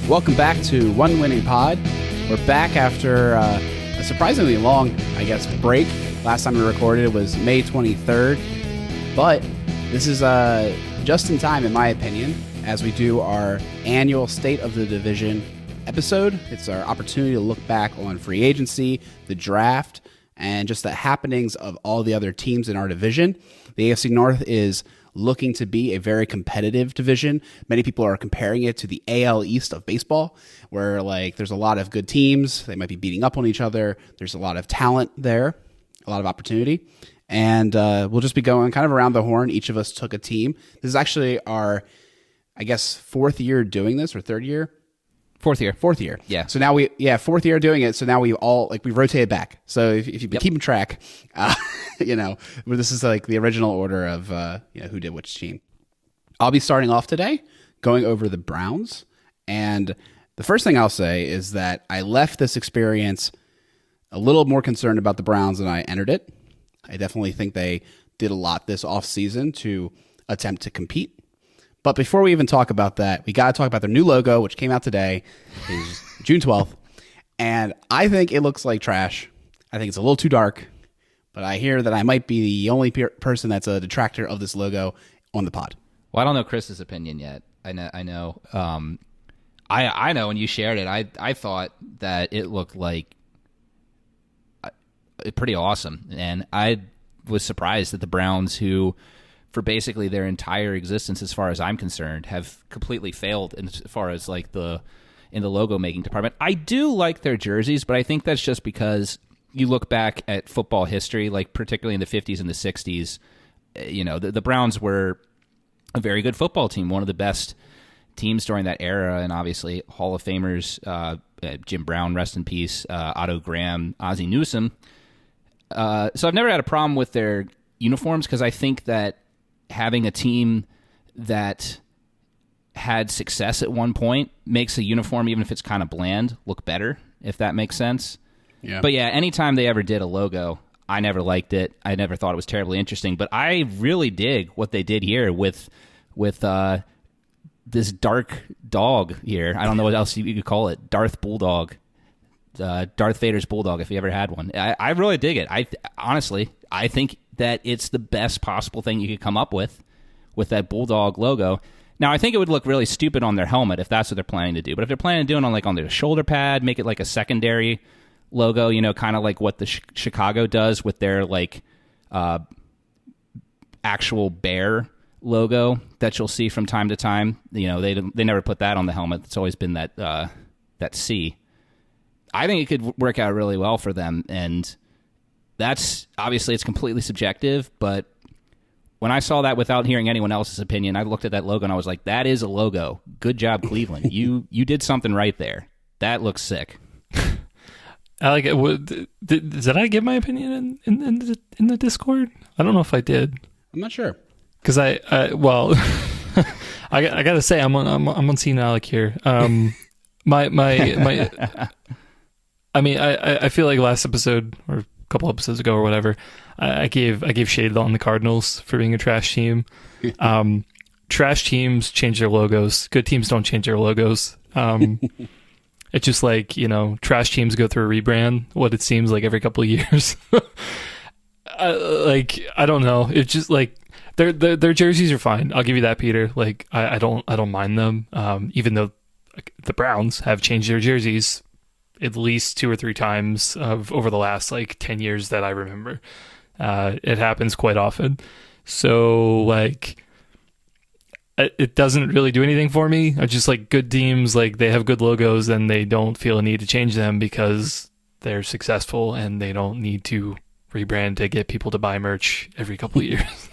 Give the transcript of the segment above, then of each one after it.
Welcome back to One Winning Pod. We're back after a surprisingly long, break. Last time we recorded it was May 23rd, but this is just in time, in my opinion, as we do our annual State of the Division episode. It's our opportunity to look back on free agency, the draft, and just the happenings of all the other teams in our division. The AFC North is looking to be a very competitive division. Many people are comparing it to the AL East of baseball, where there's a lot of good teams. They might be beating up on each other. There's a lot of talent there, a lot of opportunity. And we'll just be going kind of around the horn. Each of us took a team. This is actually our, fourth year doing this, or third year? Fourth year. Yeah. So now fourth year doing it. So now we all we've rotated back. So if you've been keeping track, this is the original order of who did which team. I'll be starting off today going over the Browns. And the first thing I'll say is that I left this experience a little more concerned about the Browns than I entered it. I definitely think they did a lot this offseason to attempt to compete. But before we even talk about that, we got to talk about their new logo, which came out today. It's June 12th. And I think it looks like trash. I think it's a little too dark. But I hear that I might be the only person that's a detractor of this logo on the pod. Well, I don't know Chris's opinion yet. I know. I know when you shared it, I thought that it looked like pretty awesome. And I was surprised that the Browns, who for basically their entire existence, as far as I'm concerned, have completely failed as far as in the logo making department. I do like their jerseys, but I think that's just because you look back at football history, particularly in the 50s and the 60s, the Browns were a very good football team, one of the best teams during that era, and obviously Hall of Famers, Jim Brown, rest in peace, Otto Graham, Ozzie Newsome. So I've never had a problem with their uniforms because I think that having a team that had success at one point makes a uniform, even if it's kind of bland, look better, if that makes sense. Yeah. But yeah, anytime they ever did a logo, I never liked it. I never thought it was terribly interesting. But I really dig what they did here with this dark dog here. I don't know what else you could call it. Darth Bulldog. Darth Vader's Bulldog, if you ever had one. I really dig it. Honestly, I think that it's the best possible thing you could come up with that Bulldog logo. Now, I think it would look really stupid on their helmet if that's what they're planning to do. But if they're planning to do it on their shoulder pad, make it like a secondary logo, kind of like what the Chicago does with their actual bear logo that you'll see from time to time. They never put that on the helmet. It's always been that C. I think it could work out really well for them, and that's obviously it's completely subjective, but when I saw that without hearing anyone else's opinion, I looked at that logo and I was like, that is a logo. Good job, Cleveland. You did something right there. That looks sick. I like it. Did I give my opinion in the Discord? I don't know if I did. I'm not sure. Because I gotta say I'm on Team Alec here. I feel like last episode or a couple episodes ago or whatever, I gave shade on the Cardinals for being a trash team. Trash teams change their logos. Good teams don't change their logos. It's just trash teams go through a rebrand, what it seems like every couple of years. I don't know. It's just their jerseys are fine. I'll give you that, Peter. I don't mind them. Even though the Browns have changed their jerseys at least 2 or 3 times over the last 10 years that I remember. It happens quite often. So it doesn't really do anything for me. I just good teams, they have good logos and they don't feel a need to change them because they're successful and they don't need to rebrand to get people to buy merch every couple of years.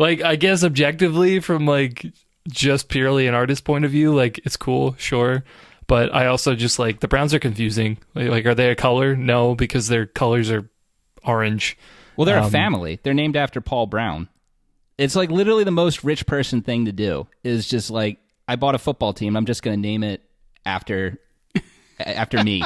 I guess objectively from just purely an artist point of view, it's cool, sure. But I also just the Browns are confusing. Are they a color? No, because their colors are orange. Well, they're a family. They're named after Paul Brown. It's literally the most rich person thing to do is just I bought a football team. I'm just going to name it after me.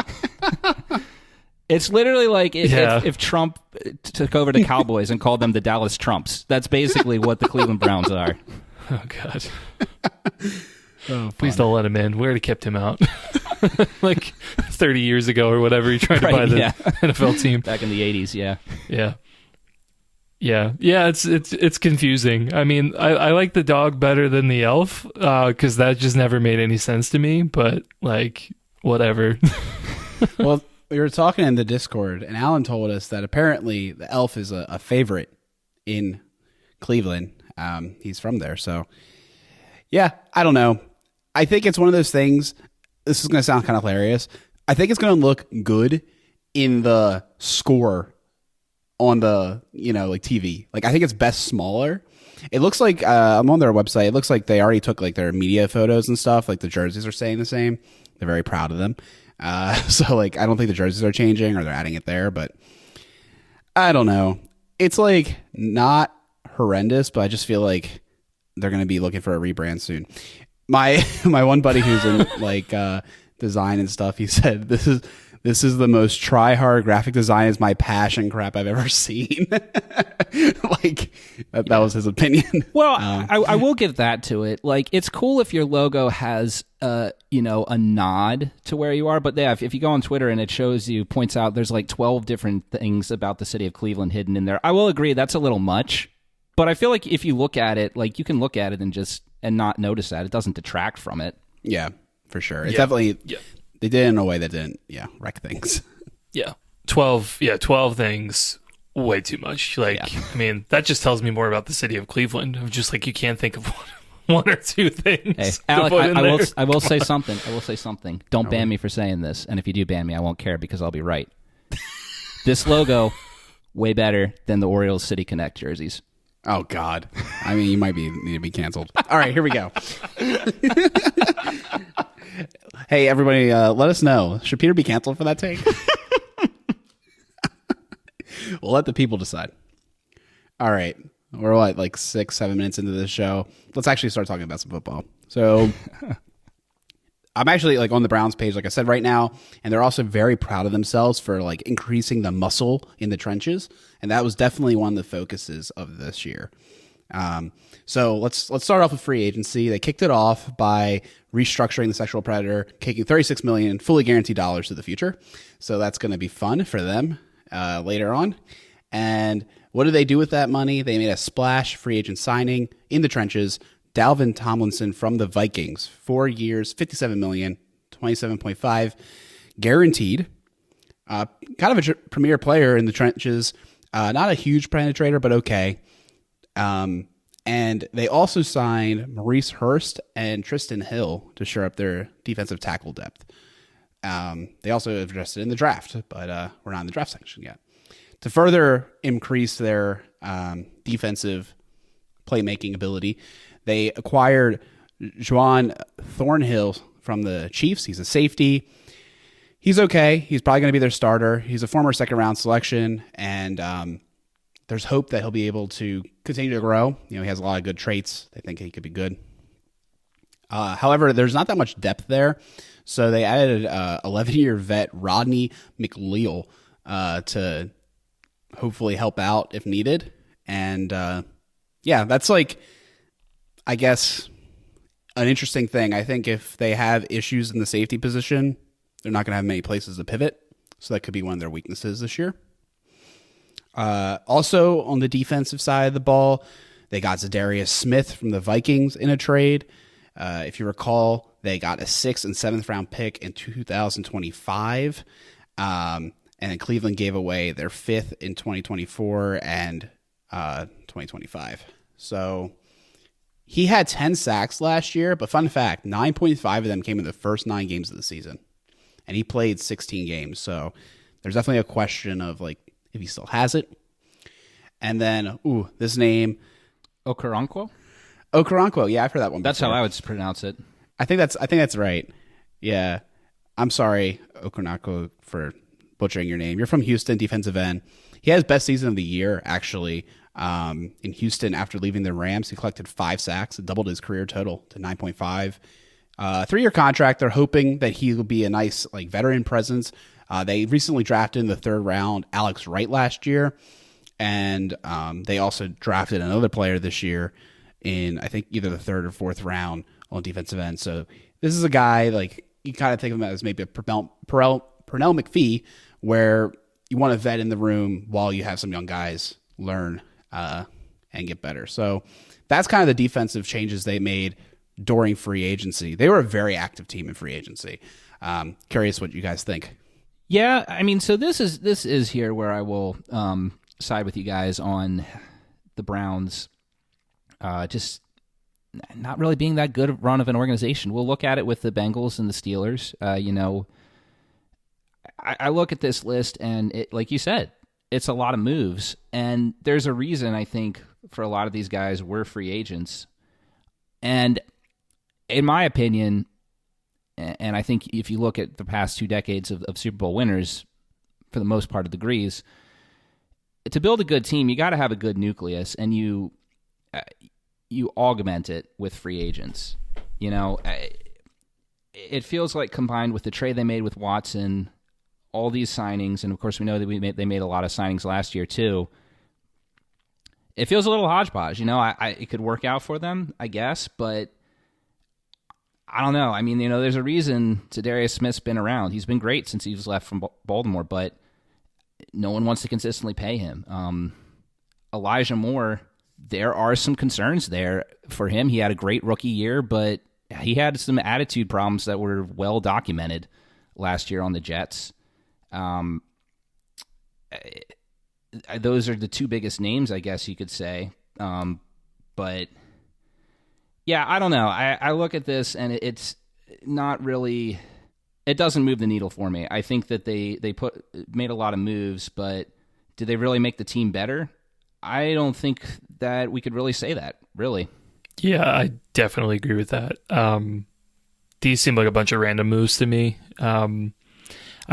It's literally if Trump took over the Cowboys and called them the Dallas Trumps. That's basically what the Cleveland Browns are. Oh, God. Please don't let him in. We already kept him out. Like 30 years ago or whatever, he tried to buy the NFL team. Back in the 80s, yeah. Yeah, it's confusing. I mean, I like the dog better than the elf because that just never made any sense to me. But like, whatever. Well, we were talking in the Discord, and Alan told us that apparently the elf is a favorite in Cleveland. He's from there, so yeah. I don't know. I think it's one of those things. This is going to sound kind of hilarious. I think it's going to look good in the score on the, like TV. Like, I think it's best smaller. It looks like, I'm on their website. It looks like they already took like their media photos and stuff. Like the jerseys are staying the same. They're very proud of them. So like, I don't think the jerseys are changing or they're adding it there, but I don't know. It's like not horrendous, but I just feel like they're going to be looking for a rebrand soon. My one buddy who's in like design and stuff, he said this is the most try-hard graphic design is my passion crap I've ever seen. Like that was his opinion. Well, I will give that to it. Like, it's cool if your logo has a nod to where you are, but yeah, if you go on Twitter and it points out there's like 12 different things about the city of Cleveland hidden in there. I will agree that's a little much, but I feel like if you look at it, like you can look at it and not notice that. It doesn't detract from it. Yeah, for sure. It's definitely they did it in a way that didn't wreck things. Yeah. 12 things, way too much. Like, I mean, that just tells me more about the city of Cleveland. Of just like, you can't think of one or two things. Hey, Alec, I will say something. I will say something. Don't ban me for saying this. And if you do ban me, I won't care because I'll be right. This logo, way better than the Orioles City Connect jerseys. Oh, God. I mean, you might need to be canceled. All right, here we go. Hey, everybody, let us know. Should Peter be canceled for that take? We'll let the people decide. All right. We're like 6-7 minutes into this show. Let's actually start talking about some football. So I'm actually like on the Browns page, like I said, right now, and they're also very proud of themselves for like increasing the muscle in the trenches, and that was definitely one of the focuses of this year. So let's start off with free agency. They kicked it off by restructuring the sexual predator, kicking $36 million fully guaranteed dollars to the future. So that's going to be fun for them later on. And what did they do with that money? They made a splash free agent signing in the trenches. Dalvin Tomlinson from the Vikings, 4 years, $57 million, 27.5 guaranteed. Kind of a premier player in the trenches. Not a huge penetrator, but okay. And they also signed Maurice Hurst and Tristan Hill to shore up their defensive tackle depth. They also addressed it in the draft, but we're not in the draft section yet. To further increase their defensive playmaking ability, they acquired Juwan Thornhill from the Chiefs. He's a safety. He's okay. He's probably going to be their starter. He's a former second-round selection, and there's hope that he'll be able to continue to grow. He has a lot of good traits. They think he could be good. However, there's not that much depth there, so they added 11-year vet Rodney McLeal to hopefully help out if needed. And that's like, I guess, an interesting thing. I think if they have issues in the safety position, they're not going to have many places to pivot. So that could be one of their weaknesses this year. Also, on the defensive side of the ball, they got Zadarius Smith from the Vikings in a trade. If you recall, they got a 6th and 7th round pick in 2025. And then Cleveland gave away their 5th in 2024 and 2025. So he had 10 sacks last year, but fun fact, 9.5 of them came in the first 9 games of the season. And he played 16 games. So there's definitely a question of like if he still has it. And then, this name. Okoronkwo? Yeah, I've heard that one before. That's how I would pronounce it. I think that's right. Yeah. I'm sorry, Okoronkwo, for butchering your name. You're from Houston, defensive end. He has best season of the year, actually. In Houston, after leaving the Rams, he collected 5 sacks and doubled his career total to 9.5. 3-year contract. They're hoping that he will be a nice veteran presence. They recently drafted in the 3rd round Alex Wright last year, and they also drafted another player this year in, I think, either the third or fourth round on defensive end. So this is a guy, like, you kind of think of him as maybe a Pernell McPhee, where you want to vet in the room while you have some young guys learn and get better. So that's kind of the defensive changes they made during free agency. They were a very active team in free agency. Curious what you guys think. Yeah, I mean, so this is here where I will side with you guys on the Browns. Just not really being that good a run of an organization. We'll look at it with the Bengals and the Steelers. I look at this list, and it, like you said, it's a lot of moves. And there's a reason, I think, for a lot of these guys were free agents. And in my opinion, and I think if you look at the past 2 decades of Super Bowl winners, for the most part of degrees, to build a good team, you got to have a good nucleus, and you augment it with free agents. It feels like, combined with the trade they made with Watson, all these signings, and of course we know that they made a lot of signings last year too. It feels a little hodgepodge. It could work out for them, I guess, but I don't know. I mean, there's a reason Zadarius Smith's been around. He's been great since he was left from Baltimore, but no one wants to consistently pay him. Elijah Moore, there are some concerns there for him. He had a great rookie year, but he had some attitude problems that were well documented last year on the Jets. Those are the 2 biggest names, I guess you could say. But yeah, I don't know. I look at this, and it's not really. It doesn't move the needle for me. I think that they made a lot of moves, but did they really make the team better? I don't think that we could really say that, really. Yeah, I definitely agree with that. These seem like a bunch of random moves to me. I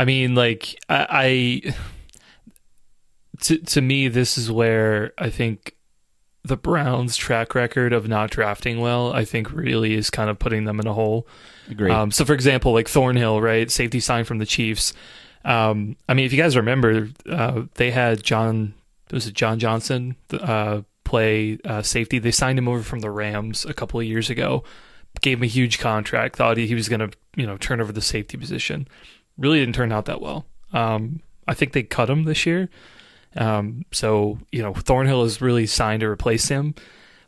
mean, like, to me, this is where I think the Browns' track record of not drafting well, I think, really is kind of putting them in a hole. Agreed. So, for example, like Thornhill, right, safety signed from the Chiefs. I mean, if you guys remember, they had John Johnson play safety. They signed him over from the Rams a couple of years ago, gave him a huge contract, thought he was going to turn over the safety position. Really didn't turn out that well. I think they cut him this year. So, Thornhill is really signed to replace him.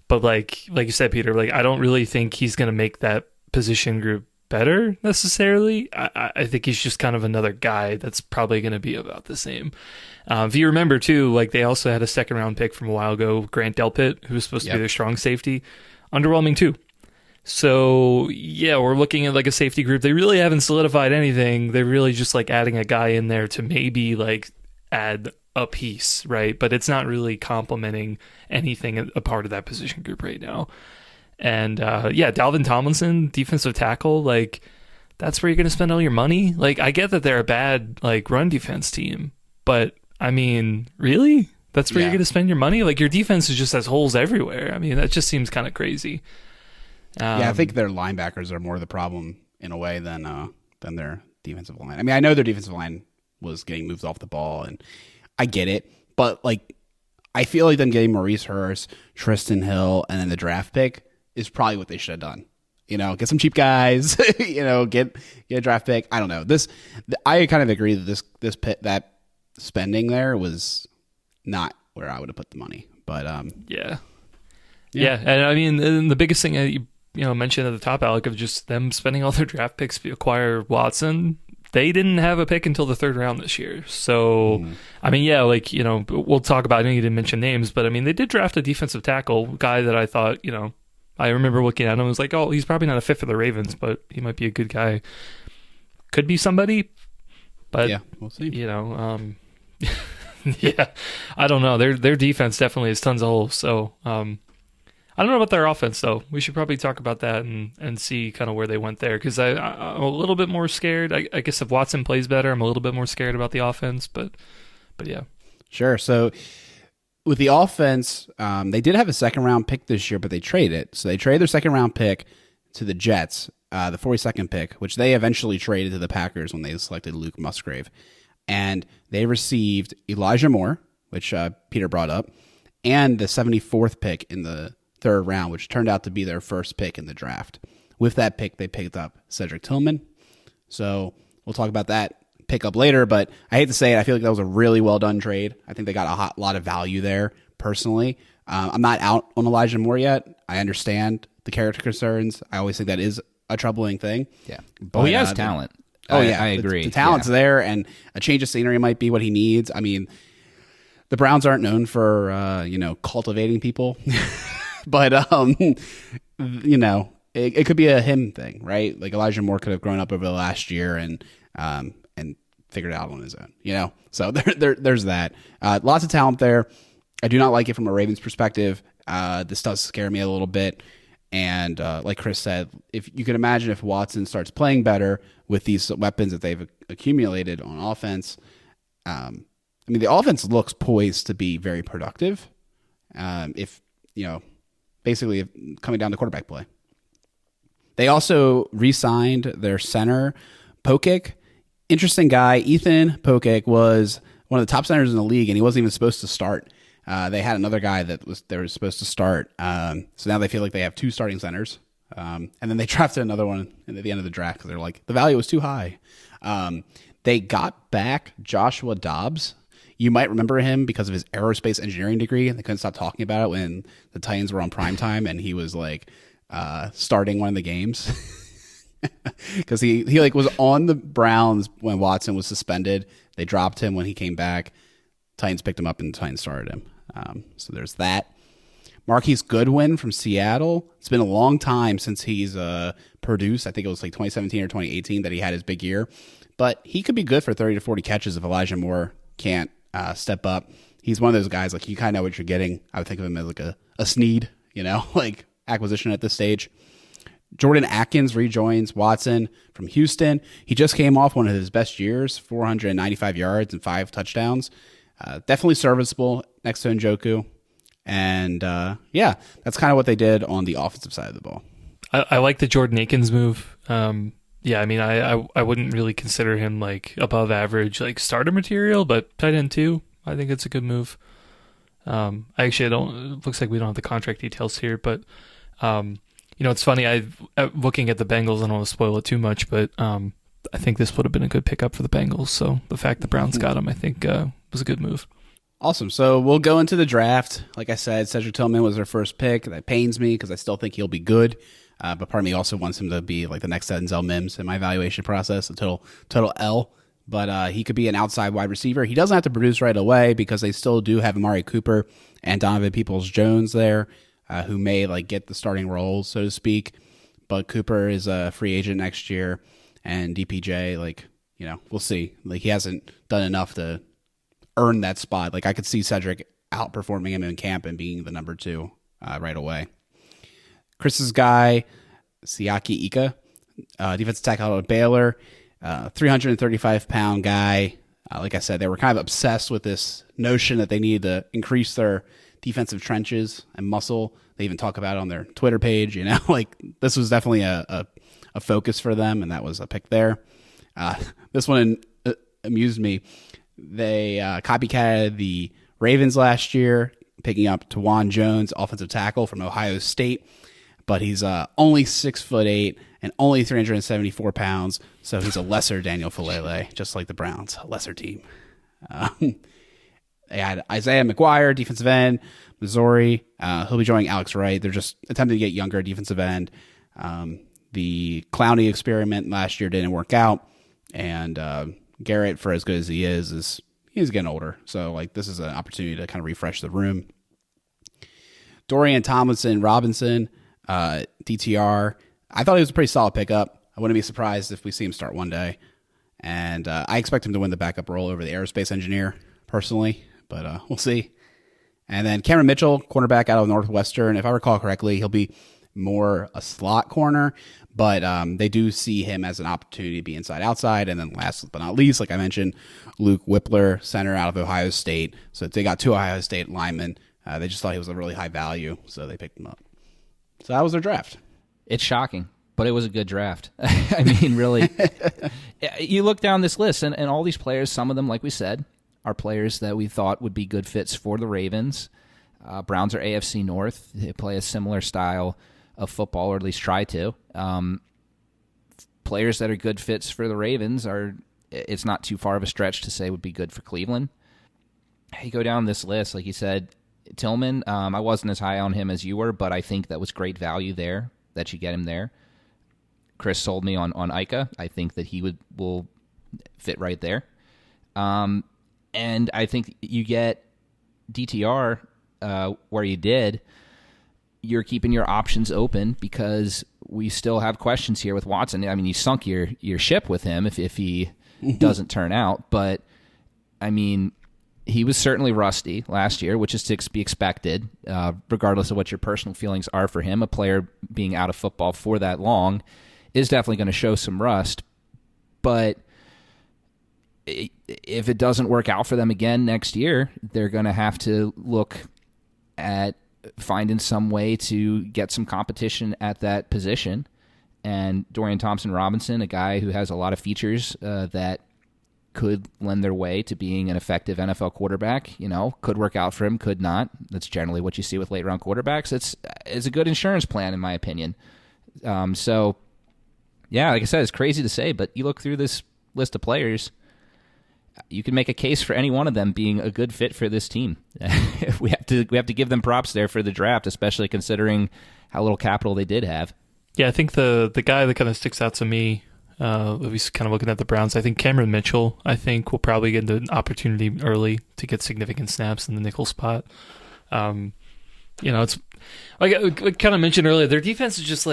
But like you said, Peter, like, I don't really think he's going to make that position group better necessarily. I think he's just kind of another guy that's probably going to be about the same. If you remember too, like, they also had a 2nd round pick from a while ago, Grant Delpit, who was supposed to be their strong safety. Underwhelming too. So yeah, we're looking at like a safety group. They really haven't solidified anything. They're really just like adding a guy in there to maybe like add a piece, right? But it's not really complementing anything a part of that position group right now. And Dalvin Tomlinson, defensive tackle, like, that's where you're going to spend all your money. Like, I get that they're a bad like run defense team, but I mean, really? That's where you're going to spend your money? Like, your defense just has holes everywhere. I mean, that just seems kind of crazy. I think their linebackers are more the problem in a way than their defensive line. I mean, I know their defensive line was getting moved off the ball, and I get it, but like, I feel like them getting Maurice Hurst, Tristan Hill, and then the draft pick is probably what they should have done. Get some cheap guys. Get a draft pick. I don't know. I kind of agree that that spending there was not where I would have put the money. But yeah, and I mean, the biggest thing you mentioned at the top, Alec, of just them spending all their draft picks to acquire Watson. They didn't have a pick until the 3rd round this year. So, I mean, yeah, like, we'll talk about it. I know you didn't mention names, but I mean, they did draft a defensive tackle guy that I thought, I remember looking at him and was like, oh, he's probably not a fit for the Ravens, but he might be a good guy. Could be somebody, but yeah, we'll see. Yeah, I don't know. Their defense definitely has tons of holes. So, I don't know about their offense, though. We should probably talk about that and see kind of where they went there, because I'm a little bit more scared. I guess if Watson plays better, I'm a little bit more scared about the offense, but yeah. Sure. So with the offense, they did have a 2nd round pick this year, but they traded it. So they traded their 2nd round pick to the Jets, the 42nd pick, which they eventually traded to the Packers when they selected Luke Musgrave. And they received Elijah Moore, which Peter brought up, and the 74th pick in the third round, which turned out to be their first pick in the draft. With that pick, they picked up Cedric Tillman. So we'll talk about that pick up later, but I hate to say it, I feel like that was a really well done trade. I think they got a lot of value there, personally. I'm not out on Elijah Moore yet. I understand the character concerns. I always think that is a troubling thing. Yeah. But he has talent. I agree. The talent's there, and a change of scenery might be what he needs. I mean, the Browns aren't known for cultivating people, but it could be a him thing, right? Like Elijah Moore could have grown up over the last year and figured it out on his own, So there's that. Lots of talent there. I do not like it from a Ravens perspective. This does scare me a little bit. And like Chris said, if you can imagine if Watson starts playing better with these weapons that they've accumulated on offense, the offense looks poised to be very productive. Basically coming down to quarterback play. They also re-signed their center, Pokic. Interesting guy. Ethan Pokic was one of the top centers in the league, and he wasn't even supposed to start. They had another guy they were supposed to start. So now they feel like they have two starting centers. And then they drafted another one at the end of the draft because they're like, the value was too high. They got back Joshua Dobbs. You might remember him because of his aerospace engineering degree. They couldn't stop talking about it when the Titans were on primetime and he was like starting one of the games. Because he was on the Browns when Watson was suspended. They dropped him when he came back. Titans picked him up and the Titans started him. So there's that. Marquise Goodwin from Seattle. It's been a long time since he's produced. I think it was like 2017 or 2018 that he had his big year. But he could be good for 30 to 40 catches if Elijah Moore can't step up. He's one of those guys, like you kind of know what you're getting. I would think of him as like a Snead, like acquisition at this stage. Jordan Atkins rejoins Watson from Houston. He just came off one of his best years, 495 yards and 5 touchdowns. Definitely serviceable next to Njoku. And that's kind of what they did on the offensive side of the ball. I like the Jordan Akins move. I wouldn't really consider him like above average, like starter material, but tight end too. I think it's a good move. It looks like we don't have the contract details here, but it's funny. Looking at the Bengals, I don't want to spoil it too much, but I think this would have been a good pickup for the Bengals. So the fact the Browns got him, I think, was a good move. Awesome. So we'll go into the draft. Like I said, Cedric Tillman was their first pick. That pains me because I still think he'll be good. But part of me also wants him to be like the next Denzel Mims in my evaluation process, a total L. But he could be an outside wide receiver. He doesn't have to produce right away because they still do have Amari Cooper and Donovan Peoples-Jones there, who may like get the starting roles, so to speak. But Cooper is a free agent next year, and DPJ, we'll see. Like he hasn't done enough to earn that spot. Like I could see Cedric outperforming him in camp and being the number 2 right away. Chris's guy, Siaki Ika, defensive tackle out of Baylor, 335-pound guy. Like I said, they were kind of obsessed with this notion that they needed to increase their defensive trenches and muscle. They even talk about it on their Twitter page. Like this was definitely a focus for them, and that was a pick there. This one amused me. They copycatted the Ravens last year, picking up Tawan Jones, offensive tackle from Ohio State. But he's only 6'8" and only 374 pounds, so he's a lesser Daniel Falele, just like the Browns, a lesser team. They had Isaiah McGuire, defensive end, Missouri. He'll be joining Alex Wright. They're just attempting to get younger defensive end. The Clowney experiment last year didn't work out, and Garrett, for as good as he is he's getting older. So like this is an opportunity to kind of refresh the room. Dorian Thompson-Robinson, DTR. I thought he was a pretty solid pickup. I wouldn't be surprised if we see him start one day. And I expect him to win the backup role over the aerospace engineer, personally. But we'll see. And then Cameron Mitchell, cornerback out of Northwestern. If I recall correctly, he'll be more a slot corner. But they do see him as an opportunity to be inside-outside. And then last but not least, like I mentioned, Luke Whippler, center out of Ohio State. So they got 2 Ohio State linemen. They just thought he was a really high value, so they picked him up. So that was their draft. It's shocking, but it was a good draft. I mean, really. You look down this list, and all these players, some of them, like we said, are players that we thought would be good fits for the Ravens. Browns are AFC North. They play a similar style of football, or at least try to. Players that are good fits for the Ravens it's not too far of a stretch to say would be good for Cleveland. You go down this list, like you said, Tillman, I wasn't as high on him as you were, but I think that was great value there, that you get him there. Chris sold me on Ica. I think that he will fit right there. And I think you get DTR where you did. You're keeping your options open because we still have questions here with Watson. I mean, you sunk your ship with him if he doesn't turn out. But, I mean, he was certainly rusty last year, which is to be expected, regardless of what your personal feelings are for him. A player being out of football for that long is definitely going to show some rust. But if it doesn't work out for them again next year, they're going to have to look at finding some way to get some competition at that position. And Dorian Thompson-Robinson, a guy who has a lot of features that could lend their way to being an effective NFL quarterback, could work out for him, could not. That's generally what you see with late-round quarterbacks. It's a good insurance plan, in my opinion. So, yeah, like I said, it's crazy to say, but you look through this list of players, you can make a case for any one of them being a good fit for this team. we have to give them props there for the draft, especially considering how little capital they did have. Yeah, I think the guy that kind of sticks out to me, at least kind of looking at the Browns, I think Cameron Mitchell, will probably get an opportunity early to get significant snaps in the nickel spot. It's like I kind of mentioned earlier, their defense is just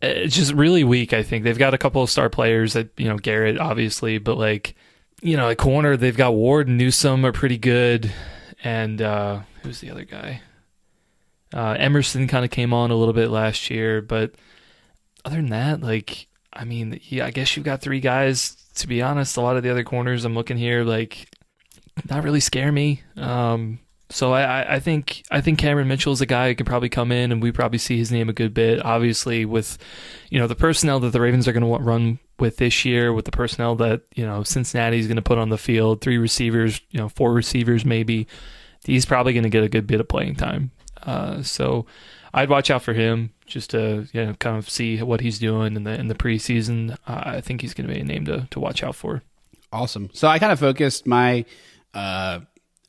it's just really weak. I think they've got a couple of star players that, Garrett obviously, but at corner, they've got Ward and Newsome are pretty good. And who's the other guy? Emerson kind of came on a little bit last year, but other than that, I guess you've got three guys. To be honest, a lot of the other corners I'm looking here, not really scare me. So I think Cameron Mitchell is a guy who can probably come in, and we probably see his name a good bit. Obviously, with the personnel that the Ravens are going to run with this year, with the personnel that Cincinnati's going to put on the field, 3 receivers, 4 receivers maybe, he's probably going to get a good bit of playing time. So I'd watch out for him just to kind of see what he's doing in the preseason. I think he's going to be a name to watch out for. Awesome. So I kind of focused my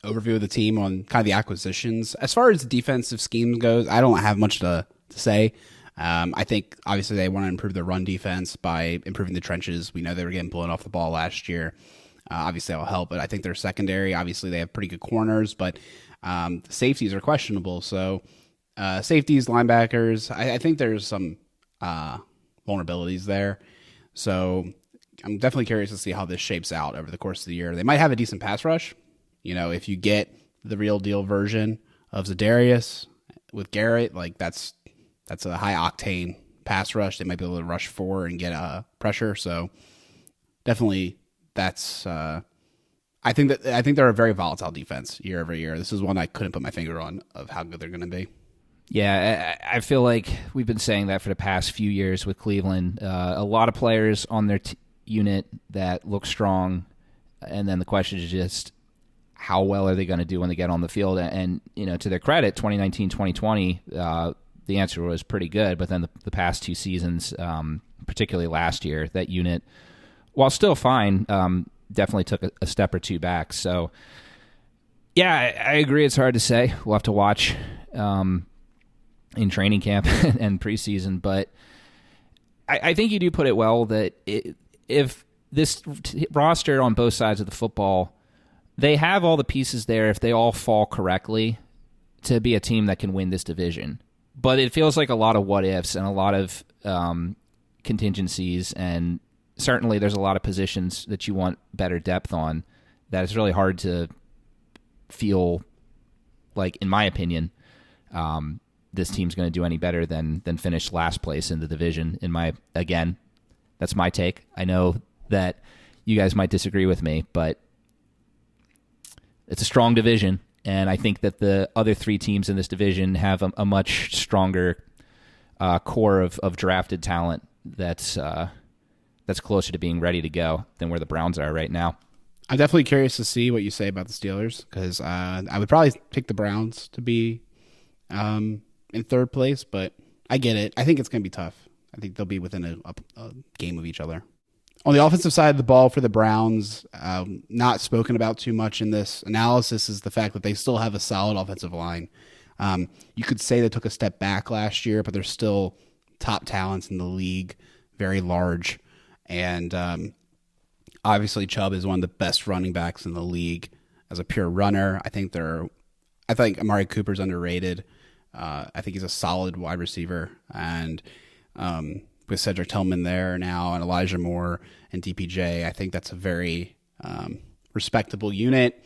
overview of the team on kind of the acquisitions. As far as the defensive scheme goes, I don't have much to say. I think obviously they want to improve their run defense by improving the trenches. We know they were getting blown off the ball last year. Obviously that will help, but I think their secondary, obviously they have pretty good corners, but the safeties are questionable. So safeties, linebackers, I think there's some vulnerabilities there. So I'm definitely curious to see how this shapes out over the course of the year. They might have a decent pass rush. If you get the real deal version of Za'Darius with Garrett, that's a high octane pass rush. They might be able to rush 4 and get pressure. So definitely that's I think they're a very volatile defense year over year. This is one I couldn't put my finger on of how good they're going to be. Yeah, I feel like we've been saying that for the past few years with Cleveland. A lot of players on their unit that look strong, and then the question is just how well are they going to do when they get on the field? And to their credit, 2019, 2020, the answer was pretty good. But then the past 2 seasons, particularly last year, that unit, while still fine, definitely took a step or 2 back. So, yeah, I agree. It's hard to say. We'll have to watch in training camp and preseason. But I think you do put it well that if this roster on both sides of the football, they have all the pieces there if they all fall correctly to be a team that can win this division. But it feels like a lot of what-ifs and a lot of contingencies, and certainly there's a lot of positions that you want better depth on that it's really hard to feel like, in my opinion, this team's going to do any better than finish last place in the division. Again, that's my take. I know that you guys might disagree with me, but it's a strong division, and I think that the other 3 teams in this division have a much stronger core of drafted talent that's closer to being ready to go than where the Browns are right now. I'm definitely curious to see what you say about the Steelers because I would probably pick the Browns to be in third place, but I get it. I think it's going to be tough. I think they'll be within a game of each other. On the offensive side of the ball for the Browns, not spoken about too much in this analysis is the fact that they still have a solid offensive line. You could say they took a step back last year, but they're still top talents in the league, very large. And obviously Chubb is one of the best running backs in the league as a pure runner. I think Amari Cooper's underrated. I think he's a solid wide receiver. And with Cedric Tillman there now and Elijah Moore and DPJ, I think that's a very respectable unit.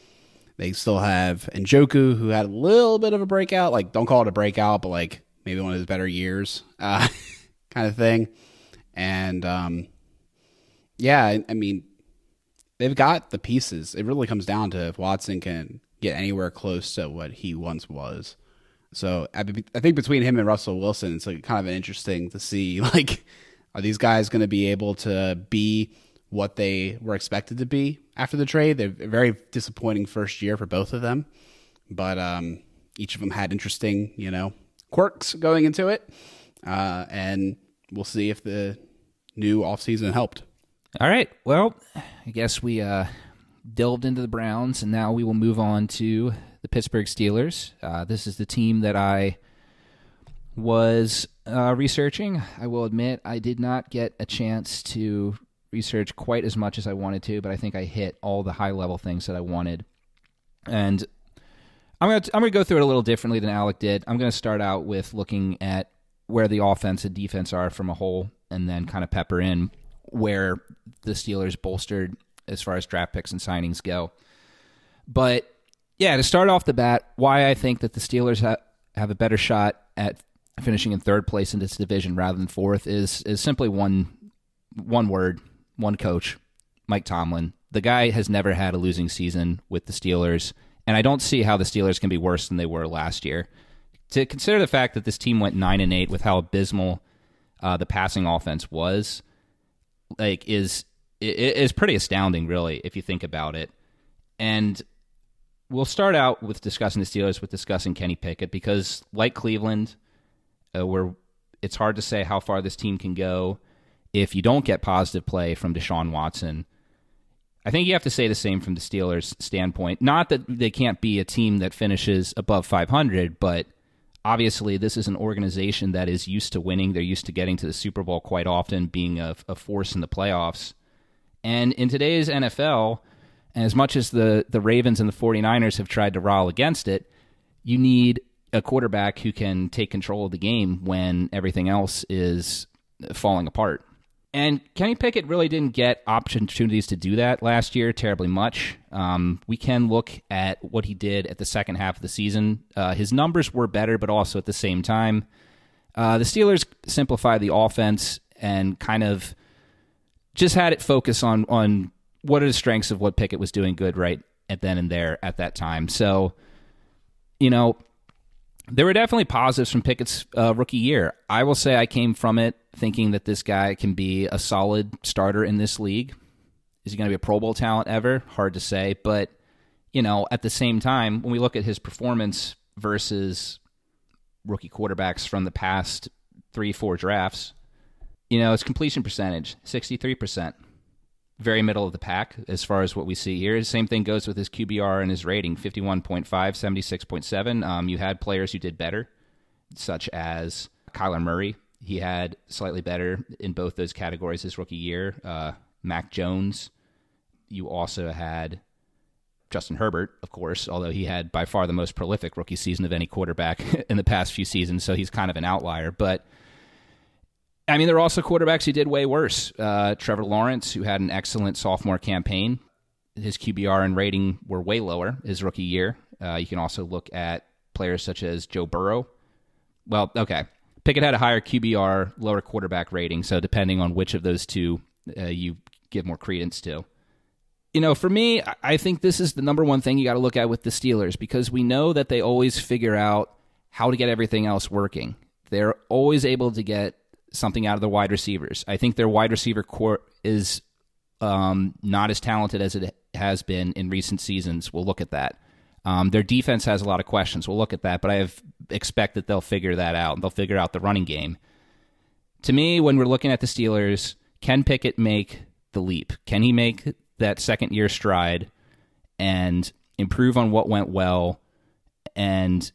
They still have Njoku, who had a little bit of a breakout. Like, don't call it a breakout, but like maybe one of his better years kind of thing. And yeah, I mean, they've got the pieces. It really comes down to if Watson can get anywhere close to what he once was. So I think between him and Russell Wilson, it's like kind of interesting to see, like, are these guys going to be able to be what they were expected to be after the trade? They're a very disappointing first year for both of them, but each of them had interesting, quirks going into it, and we'll see if the new offseason helped. All right. Well, I guess we delved into the Browns, and now we will move on to the Pittsburgh Steelers. This is the team that I was researching. I will admit I did not get a chance to research quite as much as I wanted to, but I think I hit all the high-level things that I wanted. And I'm gonna go through it a little differently than Alec did. I'm going to start out with looking at where the offense and defense are from a whole, and then kind of pepper in where the Steelers bolstered as far as draft picks and signings go. But yeah, to start off the bat, why I think that the Steelers have a better shot at finishing in third place in this division rather than fourth is simply one word, one coach, Mike Tomlin. The guy has never had a losing season with the Steelers, and I don't see how the Steelers can be worse than they were last year. To consider the fact that this team went 9-8 with how abysmal the passing offense was, like, is pretty astounding, really, if you think about it. And we'll start out with discussing the Steelers with discussing Kenny Pickett because, like Cleveland, it's hard to say how far this team can go if you don't get positive play from Deshaun Watson. I think you have to say the same from the Steelers' standpoint. Not that they can't be a team that finishes above 500, but obviously this is an organization that is used to winning. They're used to getting to the Super Bowl quite often, being a force in the playoffs. And in today's NFL, as much as the Ravens and the 49ers have tried to rile against it, you need a quarterback who can take control of the game when everything else is falling apart. And Kenny Pickett really didn't get opportunities to do that last year terribly much. We can look at what he did at the second half of the season. His numbers were better, but also at the same time, the Steelers simplified the offense and kind of just had it focus on what are the strengths of what Pickett was doing good right at then and there at that time. So, there were definitely positives from Pickett's rookie year. I will say I came from it thinking that this guy can be a solid starter in this league. Is he going to be a Pro Bowl talent ever? Hard to say. But, at the same time, when we look at his performance versus rookie quarterbacks from the past 3-4 drafts, his completion percentage, 63%. Very middle of the pack as far as what we see here. The same thing goes with his QBR and his rating, 51.5, 76.7. You had players who did better, such as Kyler Murray. He had slightly better in both those categories his rookie year. Mac Jones. You also had Justin Herbert, of course, although he had by far the most prolific rookie season of any quarterback in the past few seasons, so he's kind of an outlier. But I mean, there are also quarterbacks who did way worse. Trevor Lawrence, who had an excellent sophomore campaign. His QBR and rating were way lower his rookie year. You can also look at players such as Joe Burrow. Well, okay. Pickett had a higher QBR, lower quarterback rating, so depending on which of those two you give more credence to. For me, I think this is the number one thing you got to look at with the Steelers because we know that they always figure out how to get everything else working. They're always able to get something out of the wide receivers. I think their wide receiver core is not as talented as it has been in recent seasons. We'll look at that. Their defense has a lot of questions. We'll look at that, but I expect that they'll figure that out. They'll figure out the running game. To me, when we're looking at the Steelers, can Pickett make the leap? Can he make that second-year stride and improve on what went well and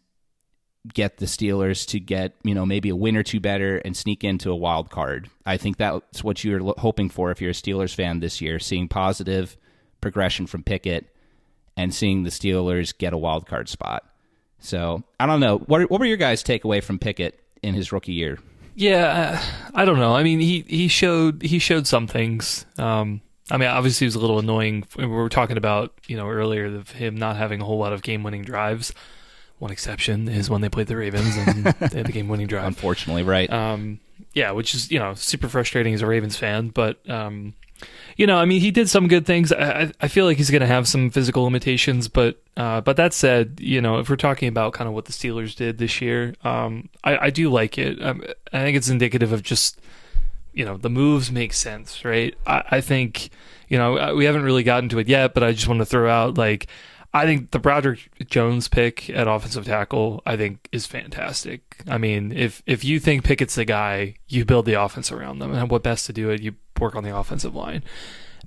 get the Steelers to get, maybe a win or two better and sneak into a wild card? I think that's what you're hoping for if you're a Steelers fan this year, seeing positive progression from Pickett and seeing the Steelers get a wild card spot. So, I don't know. What were your guys' takeaway from Pickett in his rookie year? Yeah, I don't know. I mean, he showed some things. Obviously, it was a little annoying. We were talking about, earlier of him not having a whole lot of game-winning drives. One exception is when they played the Ravens and they had the game-winning drive. Unfortunately, right? Which is super frustrating as a Ravens fan. But he did some good things. I feel like he's going to have some physical limitations. But that said, if we're talking about kind of what the Steelers did this year, I do like it. I think it's indicative of just, the moves make sense, right? I think, we haven't really gotten to it yet, but I just want to throw out, I think the Broderick Jones pick at offensive tackle, I think, is fantastic. I mean, if you think Pickett's the guy, you build the offense around them. And what best to do it, you work on the offensive line.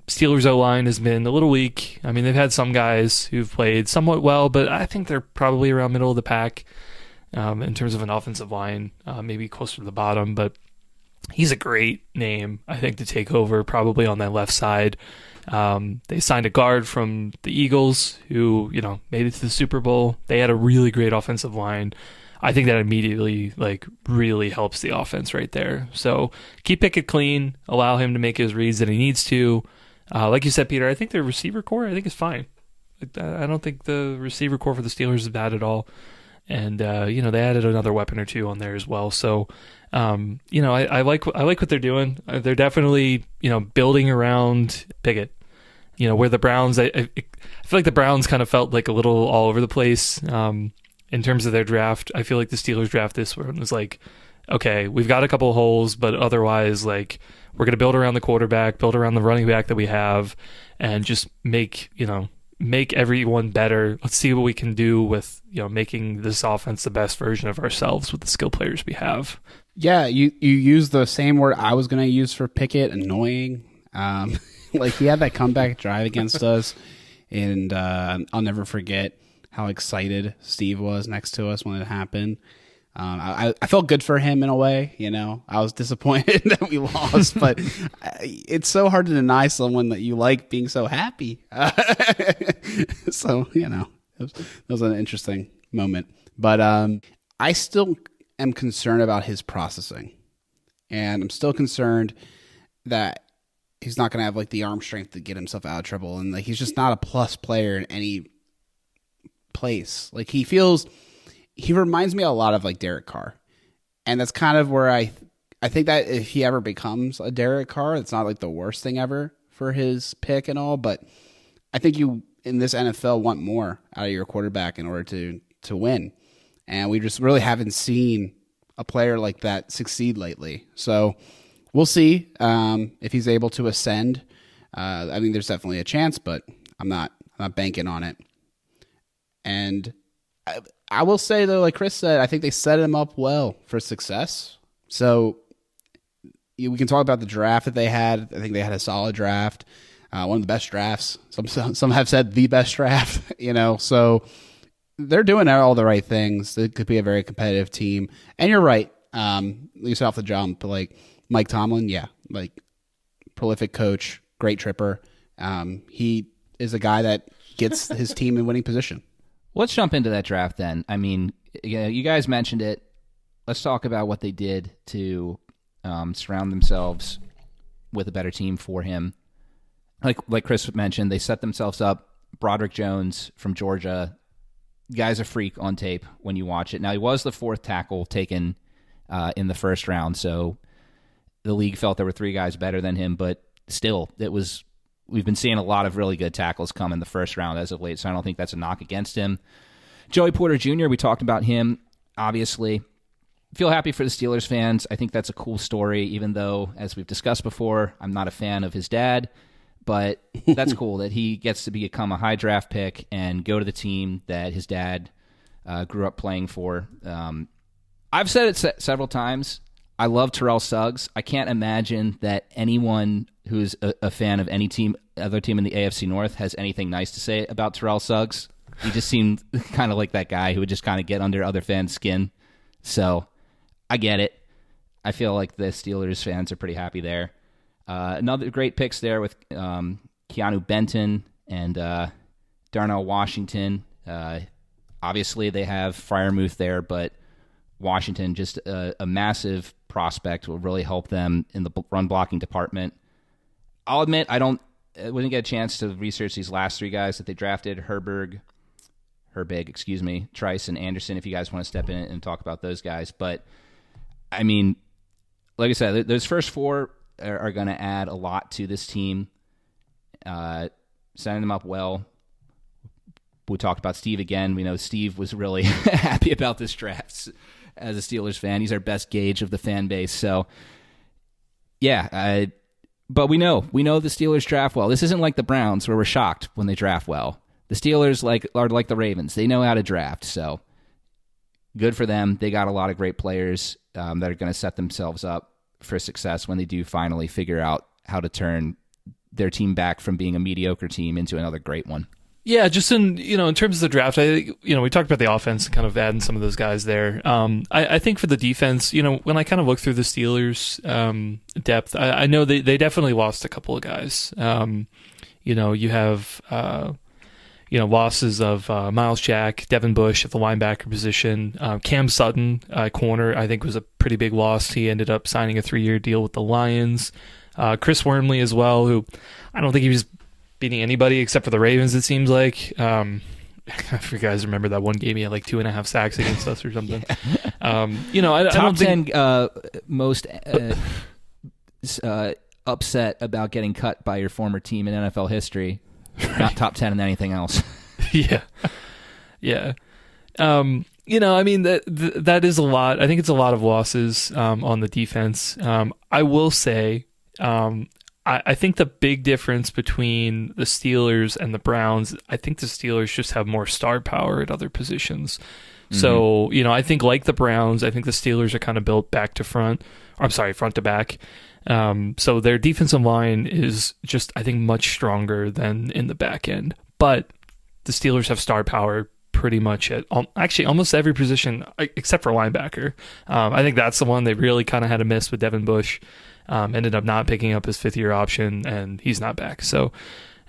Steelers O-line has been a little weak. I mean, they've had some guys who've played somewhat well, but I think they're probably around middle of the pack in terms of an offensive line, maybe closer to the bottom. But he's a great name, I think, to take over probably on that left side. They signed a guard from the Eagles who, made it to the Super Bowl. They had a really great offensive line. I think that immediately, really helps the offense right there. So keep Pickett clean, allow him to make his reads that he needs to. Like you said, Peter, I think the receiver core, I think is fine. I don't think the receiver core for the Steelers is bad at all. And, they added another weapon or two on there as well. So, I like what they're doing. They're definitely, building around Pickett. Where the Browns, I feel like the Browns kind of felt like a little all over the place in terms of their draft. I feel like the Steelers draft this one was okay, we've got a couple of holes, but otherwise, we're going to build around the quarterback, build around the running back that we have, and just make everyone better. Let's see what we can do with, making this offense the best version of ourselves with the skill players we have. Yeah, you use the same word I was going to use for Pickett, annoying. He had that comeback drive against us, and I'll never forget how excited Steve was next to us when it happened. I felt good for him in a way, I was disappointed that we lost, but it's so hard to deny someone that you like being so happy. So, it was an interesting moment. But I still am concerned about his processing, and I'm still concerned that he's not going to have the arm strength to get himself out of trouble, and he's just not a plus player in any place. He reminds me a lot of Derek Carr, and that's kind of where I think that if he ever becomes a Derek Carr, it's not the worst thing ever for his pick and all, but I think you in this NFL want more out of your quarterback in order to win, and we just really haven't seen a player like that succeed lately. So we'll see if he's able to ascend. I think there's definitely a chance, but I'm not banking on it. And I will say, though, like Chris said, I think they set him up well for success. So we can talk about the draft that they had. I think they had a solid draft, one of the best drafts. Some have said the best draft, So they're doing all the right things. It could be a very competitive team. And you're right, least off the jump, Mike Tomlin, prolific coach, great tripper. He is a guy that gets his team in winning position. Let's jump into that draft then. I mean, you guys mentioned it. Let's talk about what they did to surround themselves with a better team for him. Like Chris mentioned, they set themselves up. Broderick Jones from Georgia, guy's a freak on tape when you watch it. Now, he was the fourth tackle taken in the first round, so the league felt there were three guys better than him, but still, we've been seeing a lot of really good tackles come in the first round as of late, so I don't think that's a knock against him. Joey Porter Jr., we talked about him, obviously. Feel happy for the Steelers fans. I think that's a cool story, even though, as we've discussed before, I'm not a fan of his dad. but that's cool that he gets to become a high draft pick and go to the team that his dad grew up playing for. I've said it several times. I love Terrell Suggs. I can't imagine that anyone who's a fan of any other team in the AFC North has anything nice to say about Terrell Suggs. He just seemed kind of like that guy who would just kind of get under other fans' skin. So I get it. I feel like the Steelers fans are pretty happy there. Another great picks there with Keanu Benton and Darnell Washington. Obviously, they have Freiermuth there, but Washington, just a massive prospect, will really help them in the run blocking department. I'll admit I wouldn't get a chance to research these last three guys that they drafted: Herbig, Trice, and Anderson. If you guys want to step in and talk about those guys, but I mean, like I said, those first four are going to add a lot to this team. Setting them up well. We talked about Steve again. We know Steve was really happy about this draft as a Steelers fan. He's our best gauge of the fan base. So, yeah, but we know the Steelers draft well. This isn't like the Browns where we're shocked when they draft well. The Steelers are like the Ravens. They know how to draft. So, good for them. They got a lot of great players that are going to set themselves up for success when they do finally figure out how to turn their team back from being a mediocre team into another great one. Yeah, just in terms of the draft, we talked about the offense, kind of adding some of those guys there. I think for the defense, when I kind of look through the Steelers depth, I know they definitely lost a couple of guys. You have losses of Miles Jack, Devin Bush at the linebacker position, Cam Sutton, corner, I think was a pretty big loss. He ended up signing a 3-year deal with the Lions. Chris Wormley as well, who I don't think he was beating anybody except for the Ravens, it seems like. If you guys remember that one game, he had like 2.5 sacks against us or something. I Top don't think 10 most upset about getting cut by your former team in NFL history. Right. Not top 10 in anything else. Yeah. That is a lot. I think it's a lot of losses on the defense. I will say, I think the big difference between the Steelers and the Browns, I think the Steelers just have more star power at other positions. Mm-hmm. So, I think like the Browns, I think the Steelers are kind of built front to back. So their defensive line is just, I think, much stronger than in the back end. But the Steelers have star power pretty much at actually almost every position except for linebacker. I think that's the one they really kind of had a miss with Devin Bush. Ended up not picking up his 5th-year option, and he's not back. So,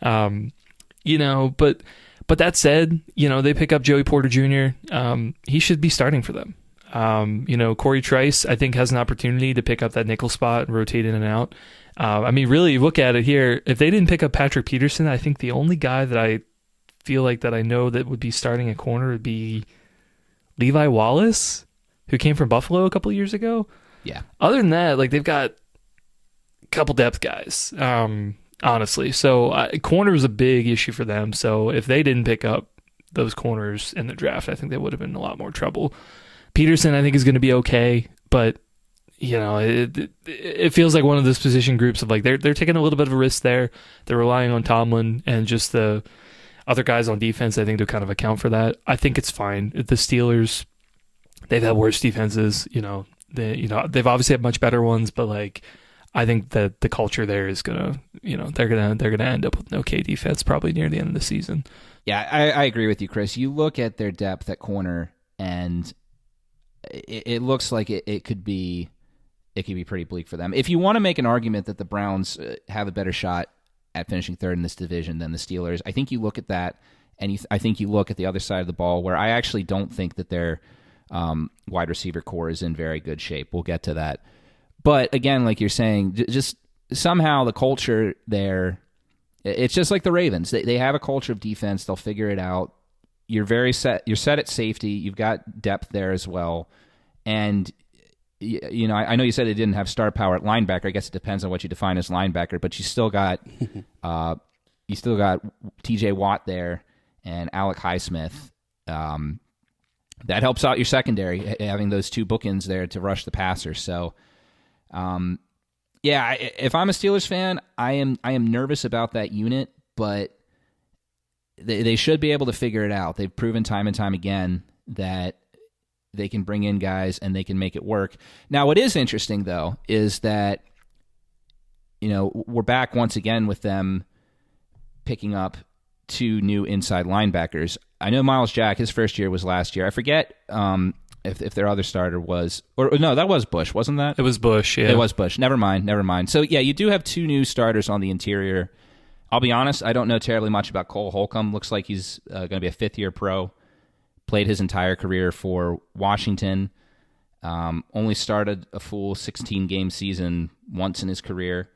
but that said, they pick up Joey Porter Jr. He should be starting for them. Corey Trice, I think, has an opportunity to pick up that nickel spot and rotate in and out. Really, look at it here. If they didn't pick up Patrick Peterson, I think the only guy that I feel like that I know that would be starting a corner would be Levi Wallace, who came from Buffalo a couple years ago. Yeah. Other than that, they've got couple depth guys, honestly. So corner was a big issue for them. So if they didn't pick up those corners in the draft, I think they would have been in a lot more trouble. Peterson, I think, is going to be okay, but it feels like one of those position groups of they're taking a little bit of a risk there. They're relying on Tomlin and just the other guys on defense, I think, to kind of account for that. I think it's fine. The Steelers, they've had worse defenses. They've obviously had much better ones, but I think that the culture there is gonna, they're gonna end up with an okay defense probably near the end of the season. Yeah, I agree with you, Chris. You look at their depth at corner, and it looks like it could be pretty bleak for them. If you want to make an argument that the Browns have a better shot at finishing third in this division than the Steelers, I think you look at that, and I think you look at the other side of the ball, where I actually don't think that their wide receiver core is in very good shape. We'll get to that. But again, like you're saying, just somehow the culture there, it's just like the Ravens. They have a culture of defense. They'll figure it out. You're very set. You're set at safety. You've got depth there as well. And, I know you said they didn't have star power at linebacker. I guess it depends on what you define as linebacker, but you still got TJ Watt there and Alec Highsmith. That helps out your secondary, having those two bookends there to rush the passer. So, Yeah, if I'm a Steelers fan, I am nervous about that unit, but they should be able to figure it out. They've proven time and time again that they can bring in guys and they can make it work. Now, what is interesting, though, is that we're back once again with them picking up 2 new inside linebackers. I know Miles Jack, his first year was last year. I forget if their other starter was, or no, that was Bush, wasn't that? It was Bush, yeah. It was Bush. Never mind. So, yeah, you do have 2 new starters on the interior. I'll be honest, I don't know terribly much about Cole Holcomb. Looks like he's going to be a fifth-year pro. Played his entire career for Washington. Only started a full 16-game season once in his career.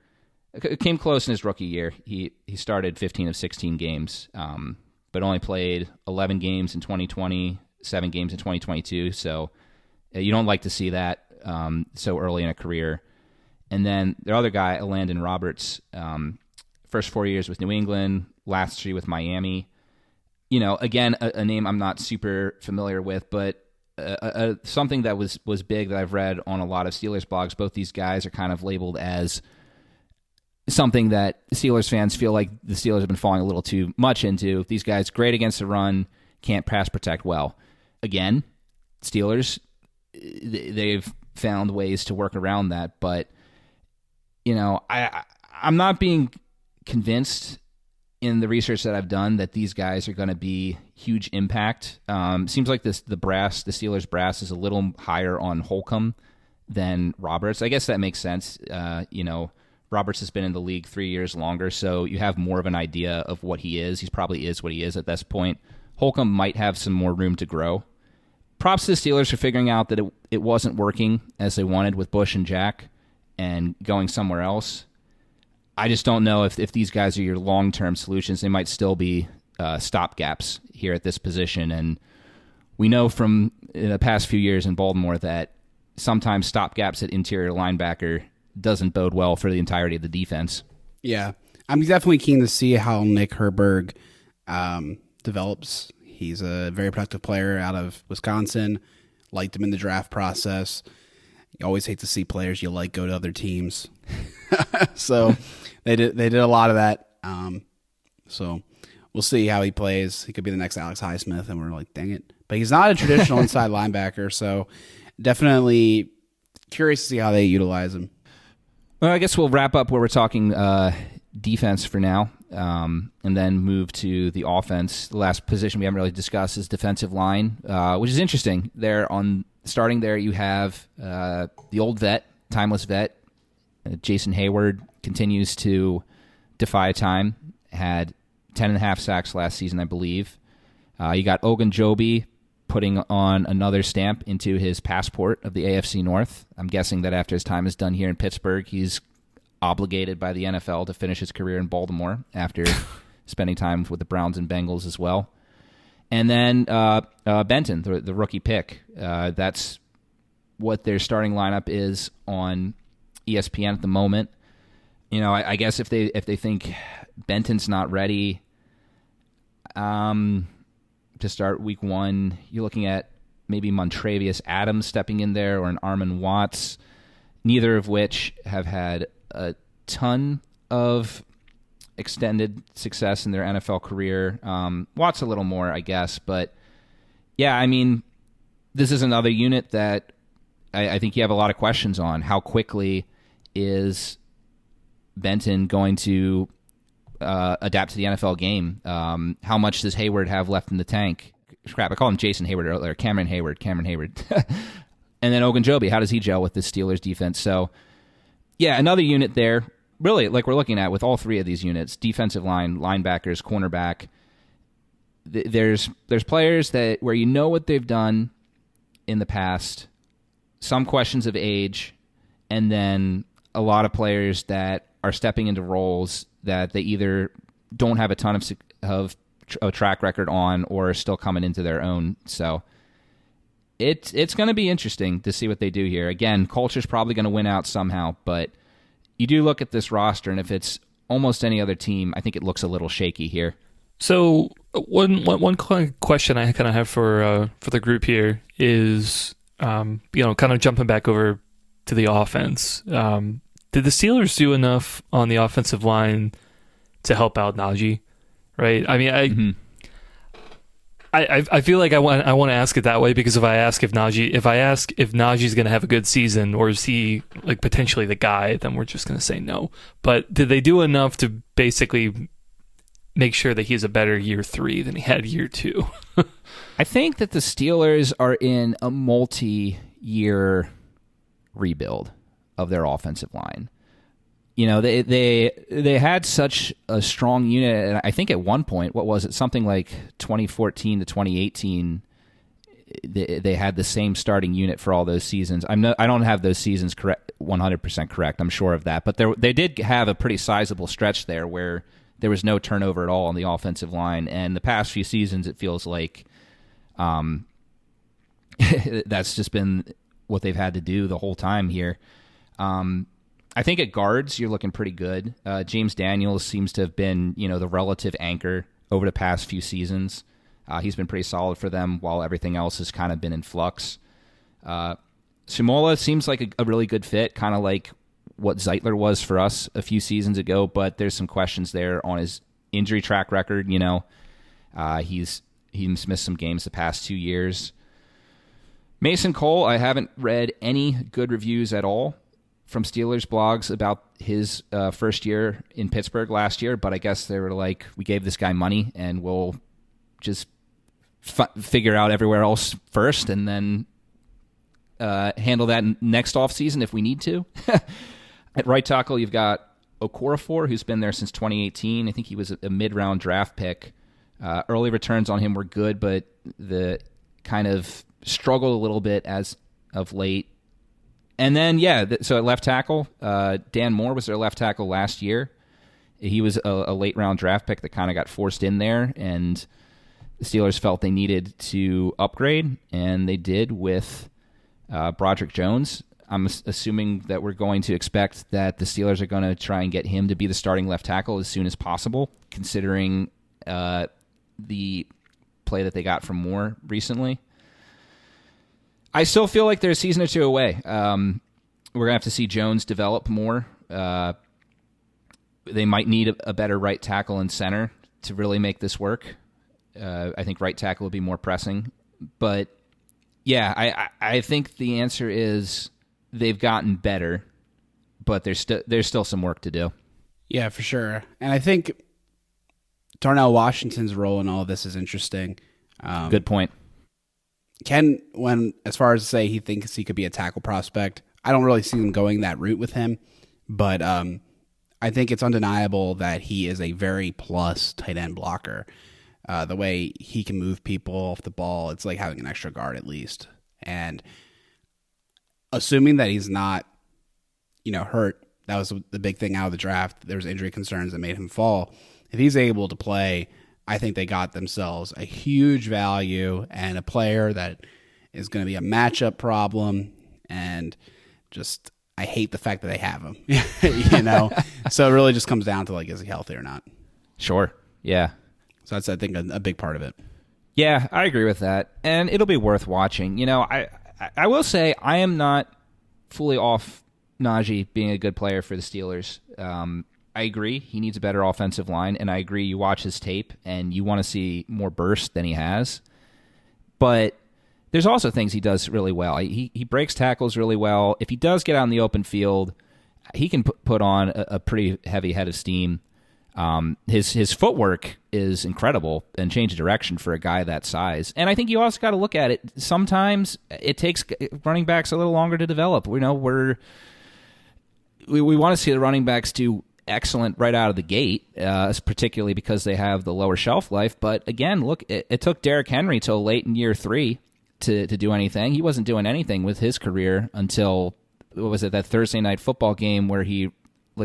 It came close in his rookie year. He started 15 of 16 games, but only played 11 games in 2020, 7 games in 2022. So you don't like to see that so early in a career. And then their other guy, Landon Roberts, first 4 years with New England, last 3 with Miami. Again, a name I'm not super familiar with, but something that was big that I've read on a lot of Steelers blogs. Both these guys are kind of labeled as something that Steelers fans feel like the Steelers have been falling a little too much into. These guys, great against the run, can't pass protect well. Again, Steelers, they've found ways to work around that, but I'm not being convinced in the research that I've done that these guys are going to be huge impact. Seems like the Steelers brass is a little higher on Holcomb than Roberts. I guess that makes sense. Roberts has been in the league 3 years longer, so you have more of an idea of what he is. He probably is what he is at this point. Holcomb might have some more room to grow. Props to the Steelers for figuring out that it wasn't working as they wanted with Bush and Jack and going somewhere else. I just don't know if these guys are your long-term solutions. They might still be stopgaps here at this position. And we know from the past few years in Baltimore that sometimes stopgaps at interior linebacker doesn't bode well for the entirety of the defense. Yeah. I'm definitely keen to see how Nick Herberg develops. He's a very productive player out of Wisconsin. Liked him in the draft process. You always hate to see players you like go to other teams. So they did a lot of that. So we'll see how he plays. He could be the next Alex Highsmith, and we're like, dang it. But he's not a traditional inside linebacker, so definitely curious to see how they utilize him. Well, I guess we'll wrap up where we're talking defense for now, and then move to the offense. The last position we haven't really discussed is defensive line, which is interesting. Starting there, you have the old vet, timeless vet. Jason Hayward continues to defy time. Had 10.5 sacks last season, I believe. You got Ogunjobi putting on another stamp into his passport of the AFC North. I'm guessing that after his time is done here in Pittsburgh, he's obligated by the NFL to finish his career in Baltimore after spending time with the Browns and Bengals as well. And then Benton, the rookie pick. That's what their starting lineup is on ESPN at the moment. I guess if they think Benton's not ready to start week 1, you're looking at maybe Montravius Adams stepping in there or an Armon Watts, neither of which have had a ton of extended success in their NFL career. Watts a little more, I guess. But, yeah, I mean, this is another unit that I think you have a lot of questions on. How quickly is Benton going to adapt to the NFL game? How much does Hayward have left in the tank? Crap, I call him Jason Hayward earlier. Cameron Hayward. And then Ogunjobi, how does he gel with the Steelers defense? So, yeah, another unit there. Really, like we're looking at with all 3 of these units, defensive line, linebackers, cornerback. There's players that where you know what they've done in the past, some questions of age, and then a lot of players that are stepping into roles that they either don't have a ton of a track record on or are still coming into their own. So it's going to be interesting to see what they do here. Again, culture's probably going to win out somehow, but you do look at this roster, and if it's almost any other team, I think it looks a little shaky here. So one question I kind of have for the group here is, kind of jumping back over to the offense. did the Steelers do enough on the offensive line to help out Najee? Right? I mean, I feel like I want to ask it that way, because if I ask if Najee's going to have a good season, or is he like potentially the guy, then we're just going to say no. But did they do enough to basically make sure that he's a better year 3 than he had year 2? I think that the Steelers are in a multi-year rebuild of their offensive line. You know, they had such a strong unit, and I think at one point, what was it, something like 2014 to 2018, they had the same starting unit for all those seasons. I don't have those seasons correct, 100% correct. I'm sure of that, but they did have a pretty sizable stretch there where there was no turnover at all on the offensive line. And the past few seasons, it feels like that's just been what they've had to do the whole time here. I think at guards, you're looking pretty good. James Daniels seems to have been, the relative anchor over the past few seasons. He's been pretty solid for them, while everything else has kind of been in flux. Shimola seems like a really good fit, kind of like what Zeitler was for us a few seasons ago, but there's some questions there on his injury track record. He's missed some games the past 2 years. Mason Cole, I haven't read any good reviews at all from Steelers blogs about his first year in Pittsburgh last year, but I guess they were like, we gave this guy money and we'll just figure out everywhere else first, and then handle that next offseason if we need to. At right tackle, you've got Okorafor, who's been there since 2018. I think he was a mid-round draft pick. Early returns on him were good, but the kind of struggled a little bit as of late. And then, so at left tackle, Dan Moore was their left tackle last year. He was a late-round draft pick that kind of got forced in there, and the Steelers felt they needed to upgrade, and they did with Broderick Jones. I'm assuming that we're going to expect that the Steelers are going to try and get him to be the starting left tackle as soon as possible, considering the play that they got from Moore recently. I still feel like they're a season or two away. We're going to have to see Jones develop more. They might need a better right tackle and center to really make this work. I think right tackle will be more pressing. But, I think the answer is they've gotten better, but there's still some work to do. Yeah, for sure. And I think Darnell Washington's role in all of this is interesting. Good point. Ken, as far as say he thinks he could be a tackle prospect, I don't really see him going that route with him, but I think it's undeniable that he is a very plus tight end blocker. The way he can move people off the ball, it's like having an extra guard at least. And assuming that he's not, hurt, that was the big thing out of the draft. There was injury concerns that made him fall. If he's able to play, I think they got themselves a huge value and a player that is going to be a matchup problem. And just, I hate the fact that they have him, So it really just comes down to like, is he healthy or not? Sure. Yeah. So that's, I think, a big part of it. Yeah, I agree with that. And it'll be worth watching. I will say I am not fully off Najee being a good player for the Steelers. I agree he needs a better offensive line, and I agree you watch his tape and you want to see more burst than he has. But there's also things he does really well. He breaks tackles really well. If he does get out in the open field, he can put on a pretty heavy head of steam. His footwork is incredible and change of direction for a guy that size. And I think you also got to look at it. Sometimes it takes running backs a little longer to develop. We want to see the running backs do excellent right out of the gate, particularly because they have the lower shelf life. But again, look, it took Derrick Henry till late in year 3 to do anything. He wasn't doing anything with his career until, that Thursday night football game where he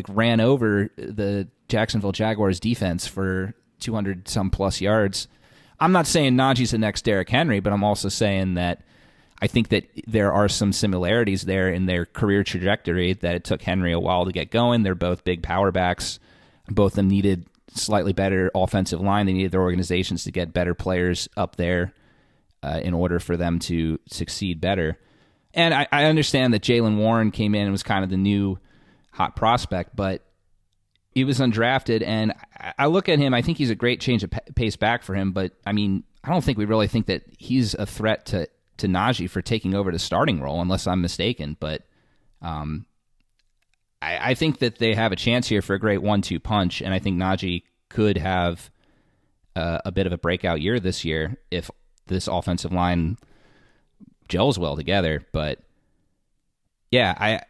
ran over the Jacksonville Jaguars defense for 200 some plus yards. I'm not saying Najee's the next Derrick Henry, but I'm also saying that I think that there are some similarities there in their career trajectory, that it took Henry a while to get going. They're both big power backs. Both of them needed slightly better offensive line. They needed their organizations to get better players up there in order for them to succeed better. And I understand that Jaylen Warren came in and was kind of the new hot prospect, but he was undrafted, and I look at him, I think he's a great change of pace back for him, but I mean, I don't think we really think that he's a threat to Najee for taking over the starting role, unless I'm mistaken, but I think that they have a chance here for a great 1-2 punch, and I think Najee could have a bit of a breakout year this year if this offensive line gels well together, but yeah,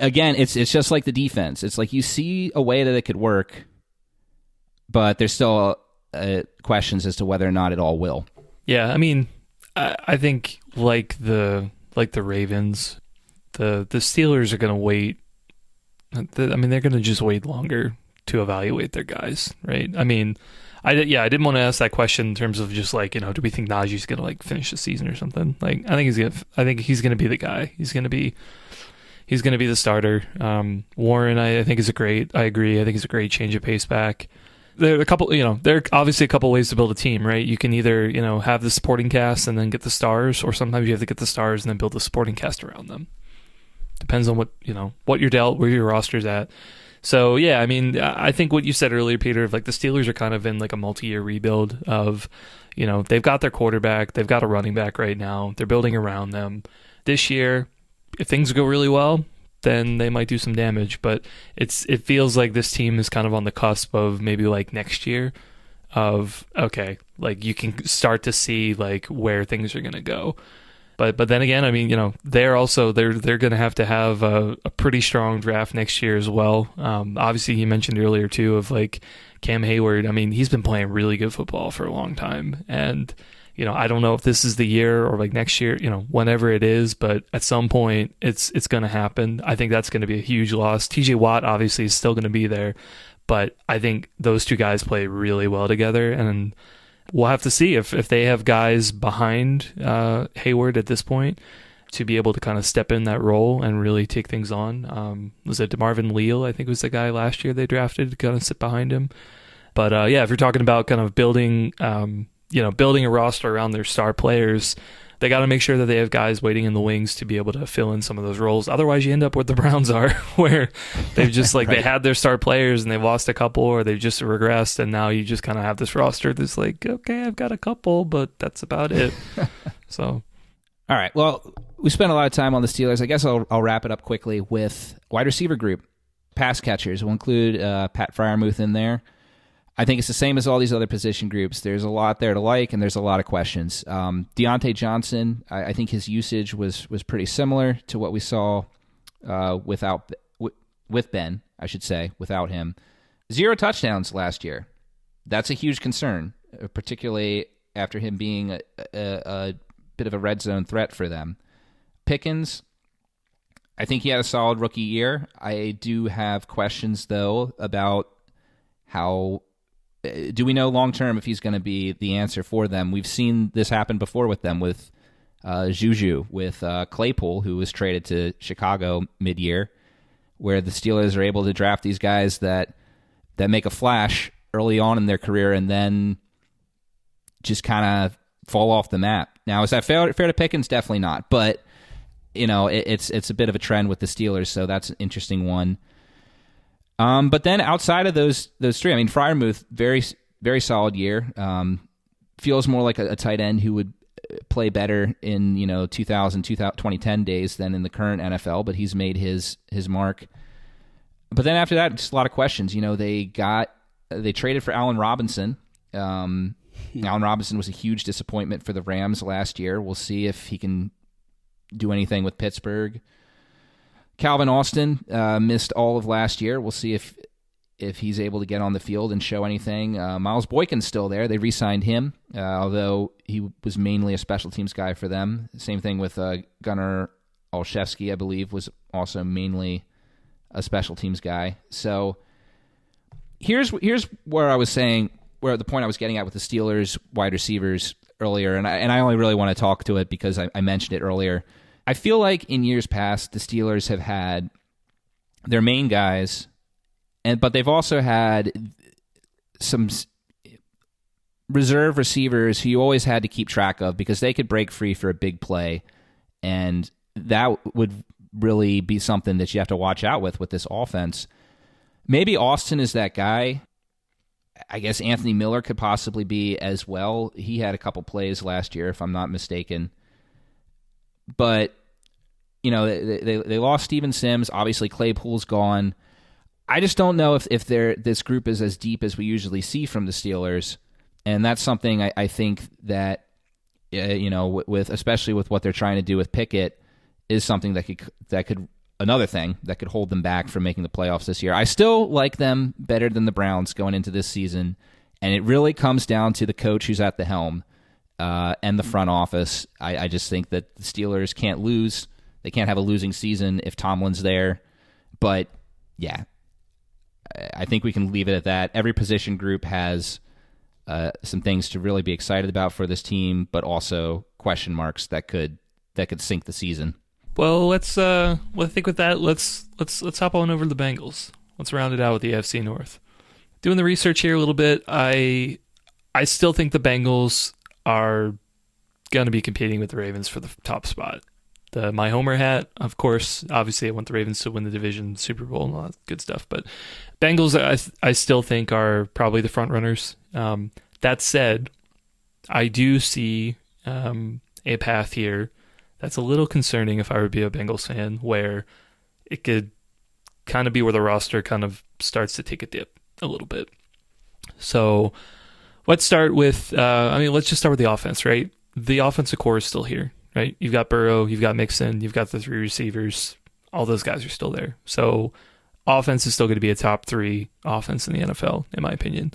Again, it's just like the defense. It's like you see a way that it could work, but there's still questions as to whether or not it all will. Yeah, I mean, I think like the Ravens, the Steelers are going to wait. I mean, they're going to just wait longer to evaluate their guys, right? I mean, I didn't want to ask that question in terms of just like, do we think Najee's going to like finish the season or something? Like, I think he's going to be the guy. He's going to be the starter. Warren, I think I agree. I think he's a great change of pace back. There are a couple, there are obviously a couple ways to build a team, right? You can either, have the supporting cast and then get the stars, or sometimes you have to get the stars and then build the supporting cast around them. Depends on what you're dealt, where your roster's at. So yeah, I mean, I think what you said earlier, Peter, of like the Steelers are kind of in like a multi-year rebuild of, they've got their quarterback, they've got a running back right now, they're building around them. This year, if things go really well, then they might do some damage. But it feels like this team is kind of on the cusp of maybe like next year of, okay, like you can start to see like where things are going to go. But then again, I mean, they're going to have a pretty strong draft next year as well. Obviously, you mentioned earlier too of like Cam Hayward. I mean, he's been playing really good football for a long time, and I don't know if this is the year or like next year, whenever it is, but at some point it's going to happen. I think that's going to be a huge loss. TJ Watt obviously is still going to be there, but I think those two guys play really well together, and we'll have to see if they have guys behind Hayward at this point to be able to kind of step in that role and really take things on. Was it DeMarvin Leal, I think was the guy last year they drafted to kind of sit behind him. But yeah, if you're talking about kind of building building a roster around their star players, they got to make sure that they have guys waiting in the wings to be able to fill in some of those roles. Otherwise, you end up where the Browns are, where they've just like, right. They had their star players and they've lost a couple, or they've just regressed, and now you just kind of have this roster that's like, okay, I've got a couple, but that's about it. So, all right. Well, we spent a lot of time on the Steelers. I guess I'll wrap it up quickly with wide receiver group. Pass catchers. We'll include Pat Freiermuth in there. I think it's the same as all these other position groups. There's a lot there to like, and there's a lot of questions. Deontay Johnson, I think his usage was pretty similar to what we saw with Ben, I should say, without him. 0 touchdowns last year. That's a huge concern, particularly after him being a bit of a red zone threat for them. Pickens, I think he had a solid rookie year. I do have questions, though, about how... Do we know long-term if he's going to be the answer for them? We've seen this happen before with them, with Juju, with Claypool, who was traded to Chicago mid-year, where the Steelers are able to draft these guys that make a flash early on in their career and then just kind of fall off the map. Now, is that fair to Pickens? Definitely not. But, it's a bit of a trend with the Steelers, so that's an interesting one. But then outside of those three, I mean, Freiermuth, very, very solid year. Feels more like a tight end who would play better in 2010 days than in the current NFL, but he's made his mark. But then after that, just a lot of questions. They traded for Allen Robinson. Allen Robinson was a huge disappointment for the Rams last year. We'll see if he can do anything with Pittsburgh. Calvin Austin missed all of last year. We'll see if he's able to get on the field and show anything. Miles Boykin's still there. They re-signed him, although he was mainly a special teams guy for them. Same thing with Gunnar Olszewski, I believe, was also mainly a special teams guy. So here's where I was saying, where the point I was getting at with the Steelers wide receivers earlier, and I only really want to talk to it because I mentioned it earlier. I feel like in years past, the Steelers have had their main guys, but they've also had some reserve receivers who you always had to keep track of because they could break free for a big play, and that would really be something that you have to watch out with this offense. Maybe Austin is that guy. I guess Anthony Miller could possibly be as well. He had a couple plays last year, if I'm not mistaken. But, they lost Steven Sims. Obviously, Claypool's gone. I just don't know if this group is as deep as we usually see from the Steelers. And that's something I think that, especially with what they're trying to do with Pickett, is something that could another thing that could hold them back from making the playoffs this year. I still like them better than the Browns going into this season, and it really comes down to the coach who's at the helm and the front office. I just think that the Steelers can't lose. They can't have a losing season if Tomlin's there. But, yeah, I think we can leave it at that. Every position group has some things to really be excited about for this team, but also question marks that could sink the season. Well, let's. I think with that, let's hop on over to the Bengals. Let's round it out with the AFC North. Doing the research here a little bit, I still think the Bengals are going to be competing with the Ravens for the top spot. My homer hat, of course. Obviously, I want the Ravens to win the division, Super Bowl, and all that good stuff. But Bengals, I still think are probably the front runners. That said, I do see a path here that's a little concerning if I would be a Bengals fan, where it could kind of be where the roster kind of starts to take a dip a little bit. So let's start with, let's just start with the offense, right? The offensive core is still here, right? You've got Burrow, you've got Mixon, you've got the three receivers. All those guys are still there. So offense is still going to be a top 3 offense in the NFL, in my opinion.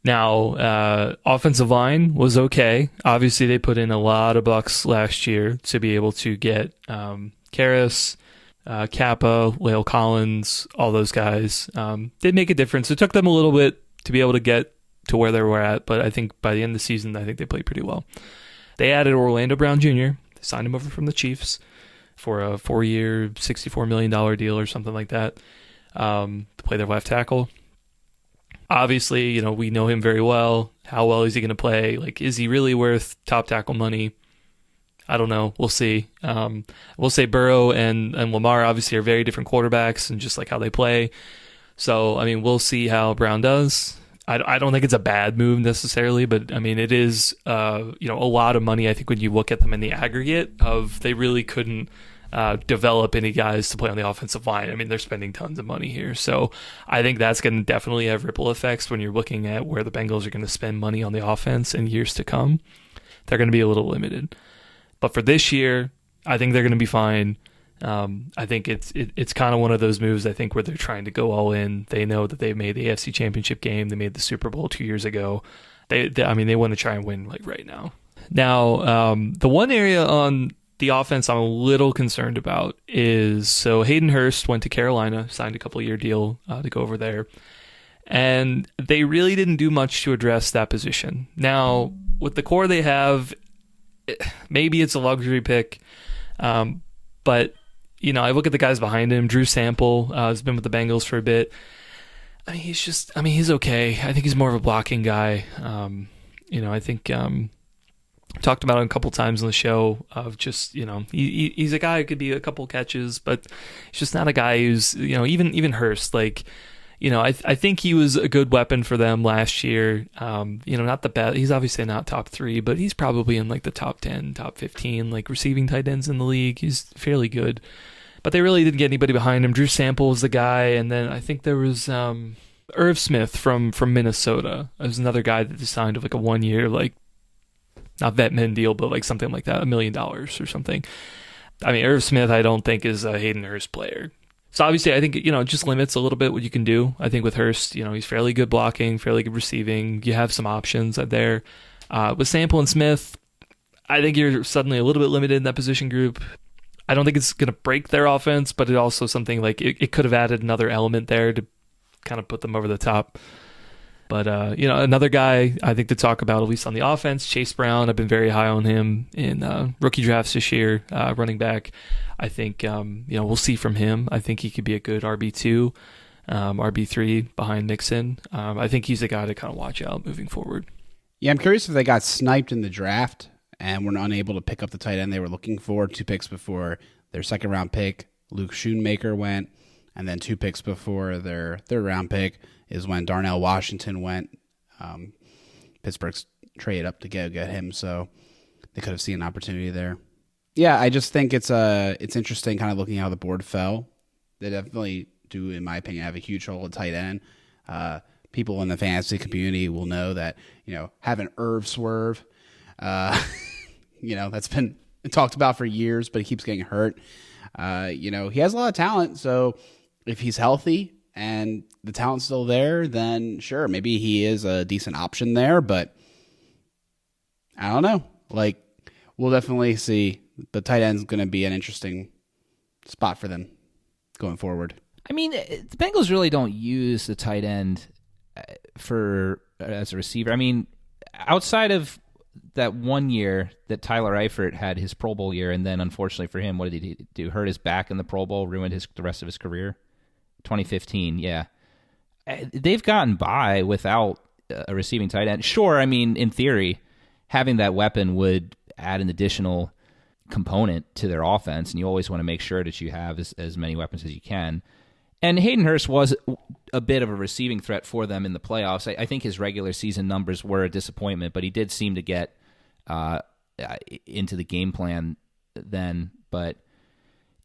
Now, offensive line was okay. Obviously, they put in a lot of bucks last year to be able to get Karras, Kappa, Lale Collins, all those guys. Did make a difference. It took them a little bit to be able to get to where they were at, but I think by the end of the season, I think they played pretty well. They added Orlando Brown Jr. They signed him over from the Chiefs for a 4-year, $64 million deal or something like that to play their left tackle. Obviously, we know him very well. How well is he going to play? Like, is he really worth top tackle money? I don't know. We'll see. We'll say Burrow and Lamar obviously are very different quarterbacks and just like how they play. So, we'll see how Brown does. I don't think it's a bad move necessarily, but it is a lot of money. I think when you look at them in the aggregate of they really couldn't develop any guys to play on the offensive line. They're spending tons of money here. So I think that's going to definitely have ripple effects when you're looking at where the Bengals are going to spend money on the offense in years to come. They're going to be a little limited. But for this year, I think they're going to be fine. I think it's kind of one of those moves, I think, where they're trying to go all in. They know that they made the AFC Championship game. They made the Super Bowl 2 years ago. They want to try and win like right now. Now, the one area on the offense I'm a little concerned about is, so Hayden Hurst went to Carolina, signed a couple-year deal to go over there, and they really didn't do much to address that position. Now, with the core they have, maybe it's a luxury pick, but I look at the guys behind him. Drew Sample has been with the Bengals for a bit. He's okay. I think he's more of a blocking guy. I think talked about it a couple times on the show of just, he's a guy who could be a couple catches, but he's just not a guy who's, even Hurst, like, I think he was a good weapon for them last year. Not the best. He's obviously not top 3, but he's probably in like the top 10, top 15, like receiving tight ends in the league. He's fairly good, but they really didn't get anybody behind him. Drew Sample was the guy. And then I think there was, Irv Smith from Minnesota. There's another guy that they signed of like a 1-year, like, not vet min deal, but like something like that, $1 million or something. Irv Smith, I don't think is a Hayden Hurst player. So obviously, I think, it just limits a little bit what you can do. I think with Hurst, he's fairly good blocking, fairly good receiving. You have some options there. With Sample and Smith, I think you're suddenly a little bit limited in that position group. I don't think it's going to break their offense, but it also something like it could have added another element there to kind of put them over the top. But, another guy I think to talk about, at least on the offense, Chase Brown. I've been very high on him in rookie drafts this year, running back. I think, we'll see from him. I think he could be a good RB2, RB3 behind Mixon. I think he's a guy to kind of watch out moving forward. Yeah, I'm curious if they got sniped in the draft and were unable to pick up the tight end they were looking for, 2 picks before their second-round pick Luke Schoonmaker went, and then 2 picks before their third-round pick is when Darnell Washington went. Pittsburgh's trade up to get him, so they could have seen an opportunity there. Yeah, I just think it's interesting kind of looking how the board fell. They definitely do, in my opinion, have a huge hole at tight end. People in the fantasy community will know that, having Irv Swerve, that's been talked about for years, but he keeps getting hurt. He has a lot of talent, so if he's healthy and the talent's still there, then sure, maybe he is a decent option there, but I don't know. We'll definitely see. The tight end's going to be an interesting spot for them going forward. I mean, the Bengals really don't use the tight end as a receiver. I mean, outside of that 1 year that Tyler Eifert had his Pro Bowl year, and then unfortunately for him, what did he do? Hurt his back in the Pro Bowl, ruined the rest of his career. 2015, yeah. They've gotten by without a receiving tight end. Sure, I mean, in theory, having that weapon would add an additional component to their offense, and you always want to make sure that you have as many weapons as you can. And Hayden Hurst was a bit of a receiving threat for them in the playoffs. I think his regular season numbers were a disappointment, but he did seem to get into the game plan then. But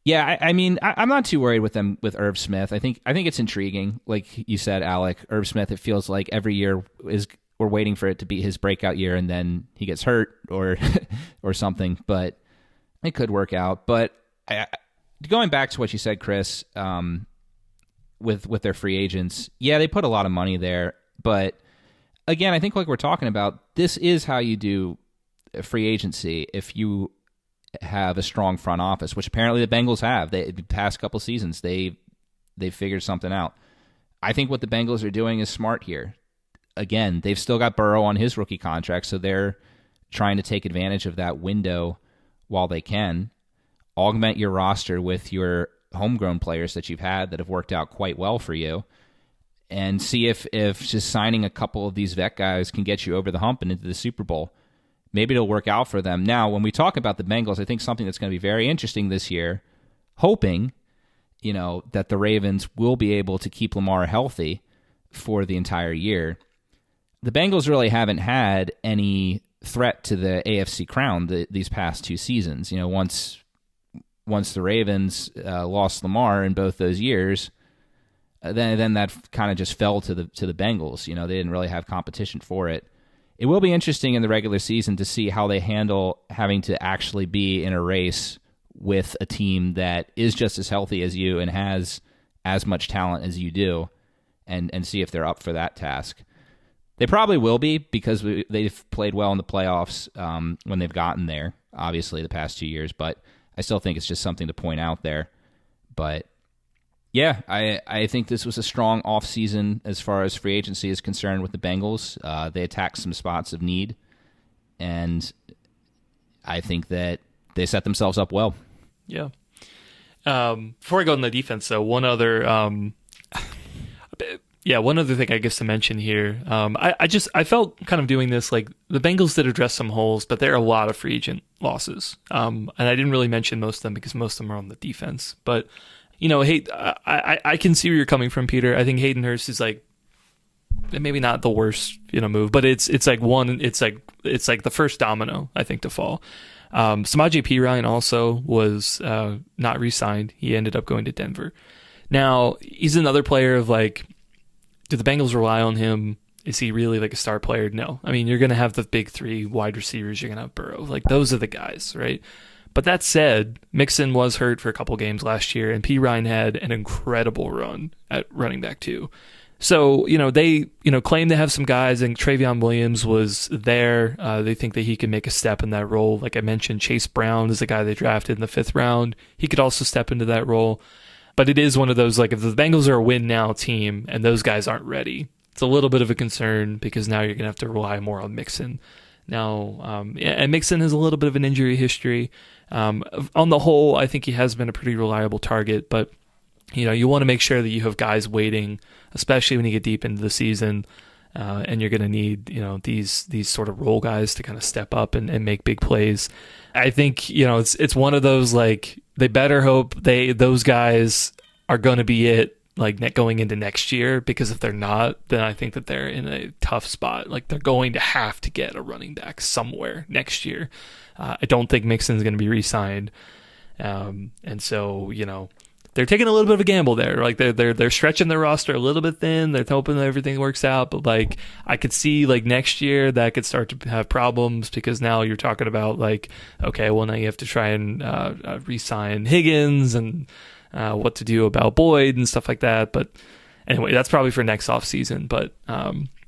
yeah, I'm not too worried with them with Irv Smith. I think it's intriguing, like you said, Alec. Irv Smith. It feels like every year we're waiting for it to be his breakout year, and then he gets hurt or or something. But it could work out. But going back to what you said, Chris. With their free agents, yeah, they put a lot of money there, but again, I think like we're talking about, this is how you do a free agency if you have a strong front office, which apparently the Bengals have. The past couple seasons, they've figured something out. I think what the Bengals are doing is smart here. Again, they've still got Burrow on his rookie contract, so they're trying to take advantage of that window while they can. Augment your roster with your homegrown players that you've had that have worked out quite well for you, and see if just signing a couple of these vet guys can get you over the hump and into the Super Bowl. Maybe it'll work out for them. Now, when we talk about the Bengals, I think something that's going to be very interesting this year, hoping, that the Ravens will be able to keep Lamar healthy for the entire year. The Bengals really haven't had any threat to the AFC crown these past 2 seasons. Once the Ravens lost Lamar in both those years, then that kind of just fell to the Bengals. They didn't really have competition for it. It will be interesting in the regular season to see how they handle having to actually be in a race with a team that is just as healthy as you and has as much talent as you do, and see if they're up for that task. They probably will be, because they've played well in the playoffs when they've gotten there, obviously, the past 2 years, but I still think it's just something to point out there. But yeah, I think this was a strong offseason as far as free agency is concerned with the Bengals. They attacked some spots of need, and I think that they set themselves up well. Yeah. Before I go on the defense, though, one other thing I guess to mention here. I felt kind of doing this, like the Bengals did address some holes, but there are a lot of free agent losses. And I didn't really mention most of them because most of them are on the defense. But, I can see where you're coming from, Peter. I think Hayden Hurst is like maybe not the worst, move, but it's like the first domino, I think, to fall. Samaje Perine also was not re-signed. He ended up going to Denver. Now, he's another player of like, do the Bengals rely on him? Is he really like a star player? No. I mean, you're going to have the big 3 wide receivers. You're going to have Burrow. Like, those are the guys, right? But that said, Mixon was hurt for a couple games last year, and Perine had an incredible run at running back too. So, they, claim they have some guys, and Travion Williams was there. They think that he can make a step in that role. Like I mentioned, Chase Brown is the guy they drafted in the 5th round. He could also step into that role. But it is one of those, like, if the Bengals are a win-now team and those guys aren't ready, it's a little bit of a concern, because now you're going to have to rely more on Mixon. Now, and Mixon has a little bit of an injury history. On the whole, I think he has been a pretty reliable target, but you want to make sure that you have guys waiting, especially when you get deep into the season, and you're going to need these sort of role guys to kind of step up and make big plays. I think it's one of those, like, they better hope those guys are going to be it like going into next year, because if they're not, then I think that they're in a tough spot. Like, they're going to have to get a running back somewhere next year. I don't think Mixon's going to be re-signed. And so, they're taking a little bit of a gamble there. Like, they're stretching their roster a little bit thin. They're hoping that everything works out. But like, I could see like next year that could start to have problems, because now you're talking about like, okay, well now you have to try and re-sign Higgins and what to do about Boyd and stuff like that. But anyway, that's probably for next offseason. But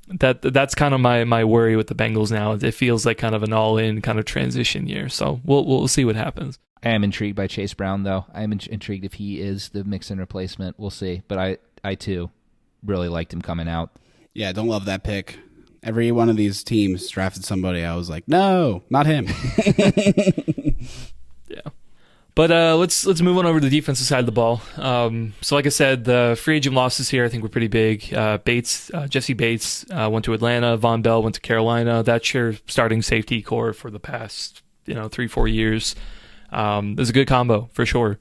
that's kind of my worry with the Bengals now. It feels like kind of an all-in kind of transition year. So we'll see what happens. I am intrigued by Chase Brown, though. I am intrigued if he is the Mixon replacement. We'll see. But I too, really liked him coming out. Yeah, don't love that pick. Every one of these teams drafted somebody. I was like, no, not him. Yeah. But let's move on over to the defensive side of the ball. So like I said, the free agent losses here I think were pretty big. Jesse Bates went to Atlanta. Von Bell went to Carolina. That's your starting safety core for the past 3-4 years. There's a good combo for sure.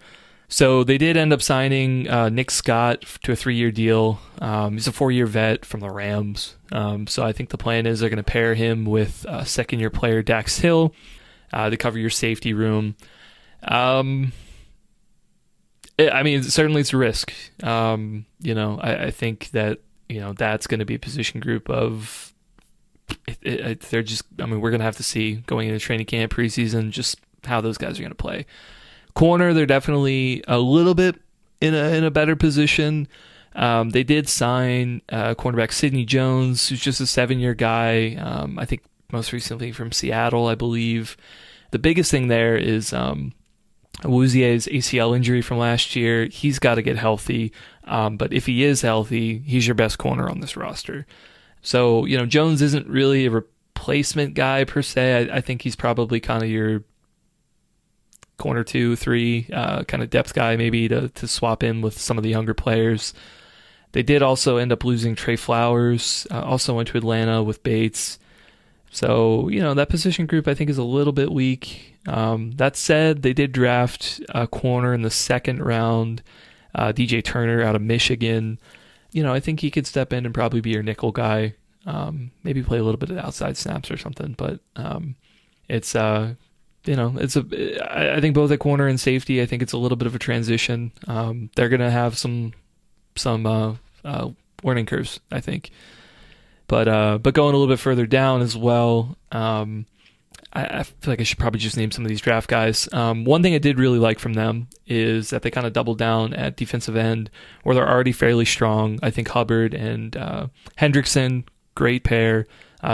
So they did end up signing Nick Scott to a 3-year deal. He's a 4-year vet from the Rams. So I think the plan is they're going to pair him with second-year player Dax Hill to cover your safety room. Certainly it's a risk. I think that that's going to be a position group of. They're just. We're going to have to see going into training camp, preseason, just how those guys are going to play. Corner, they're definitely a little bit in a better position. They did sign cornerback Sidney Jones, who's just a 7-year guy. I think most recently from Seattle, I believe. The biggest thing there is Awuzie's ACL injury from last year. He's got to get healthy. But if he is healthy, he's your best corner on this roster. So, Jones isn't really a replacement guy per se. I think he's probably kind of your corner 2, 3 kind of depth guy, maybe to swap in with some of the younger players. They did also end up losing Trey Flowers, also went to Atlanta with Bates. So, that position group I think is a little bit weak. That said, they did draft a corner in the second round, DJ Turner out of Michigan. I think he could step in and probably be your nickel guy, maybe play a little bit of outside snaps or something. But I think both at corner and safety, I think it's a little bit of a transition. They're going to have some learning curves, I think. But going a little bit further down as well, I feel like I should probably just name some of these draft guys. One thing I did really like from them is that they kind of doubled down at defensive end, where they're already fairly strong. I think Hubbard and Hendrickson, great pair,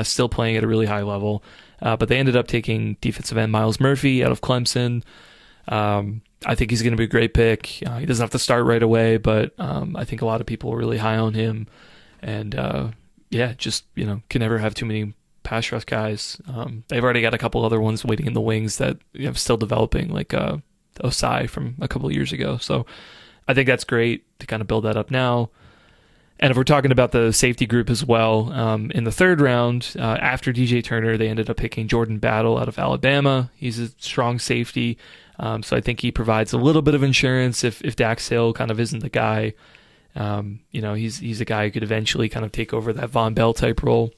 still playing at a really high level. But they ended up taking defensive end Miles Murphy out of Clemson. I think he's going to be a great pick. He doesn't have to start right away, but I think a lot of people are really high on him. And can never have too many pass rush guys. They've already got a couple other ones waiting in the wings that still developing, like Osai from a couple of years ago. So I think that's great to kind of build that up now. And if we're talking about the safety group as well, in the third round, after DJ Turner, they ended up picking Jordan Battle out of Alabama. He's a strong safety, so I think he provides a little bit of insurance if Dax Hill kind of isn't the guy. He's a guy who could eventually kind of take over that Von Bell type role.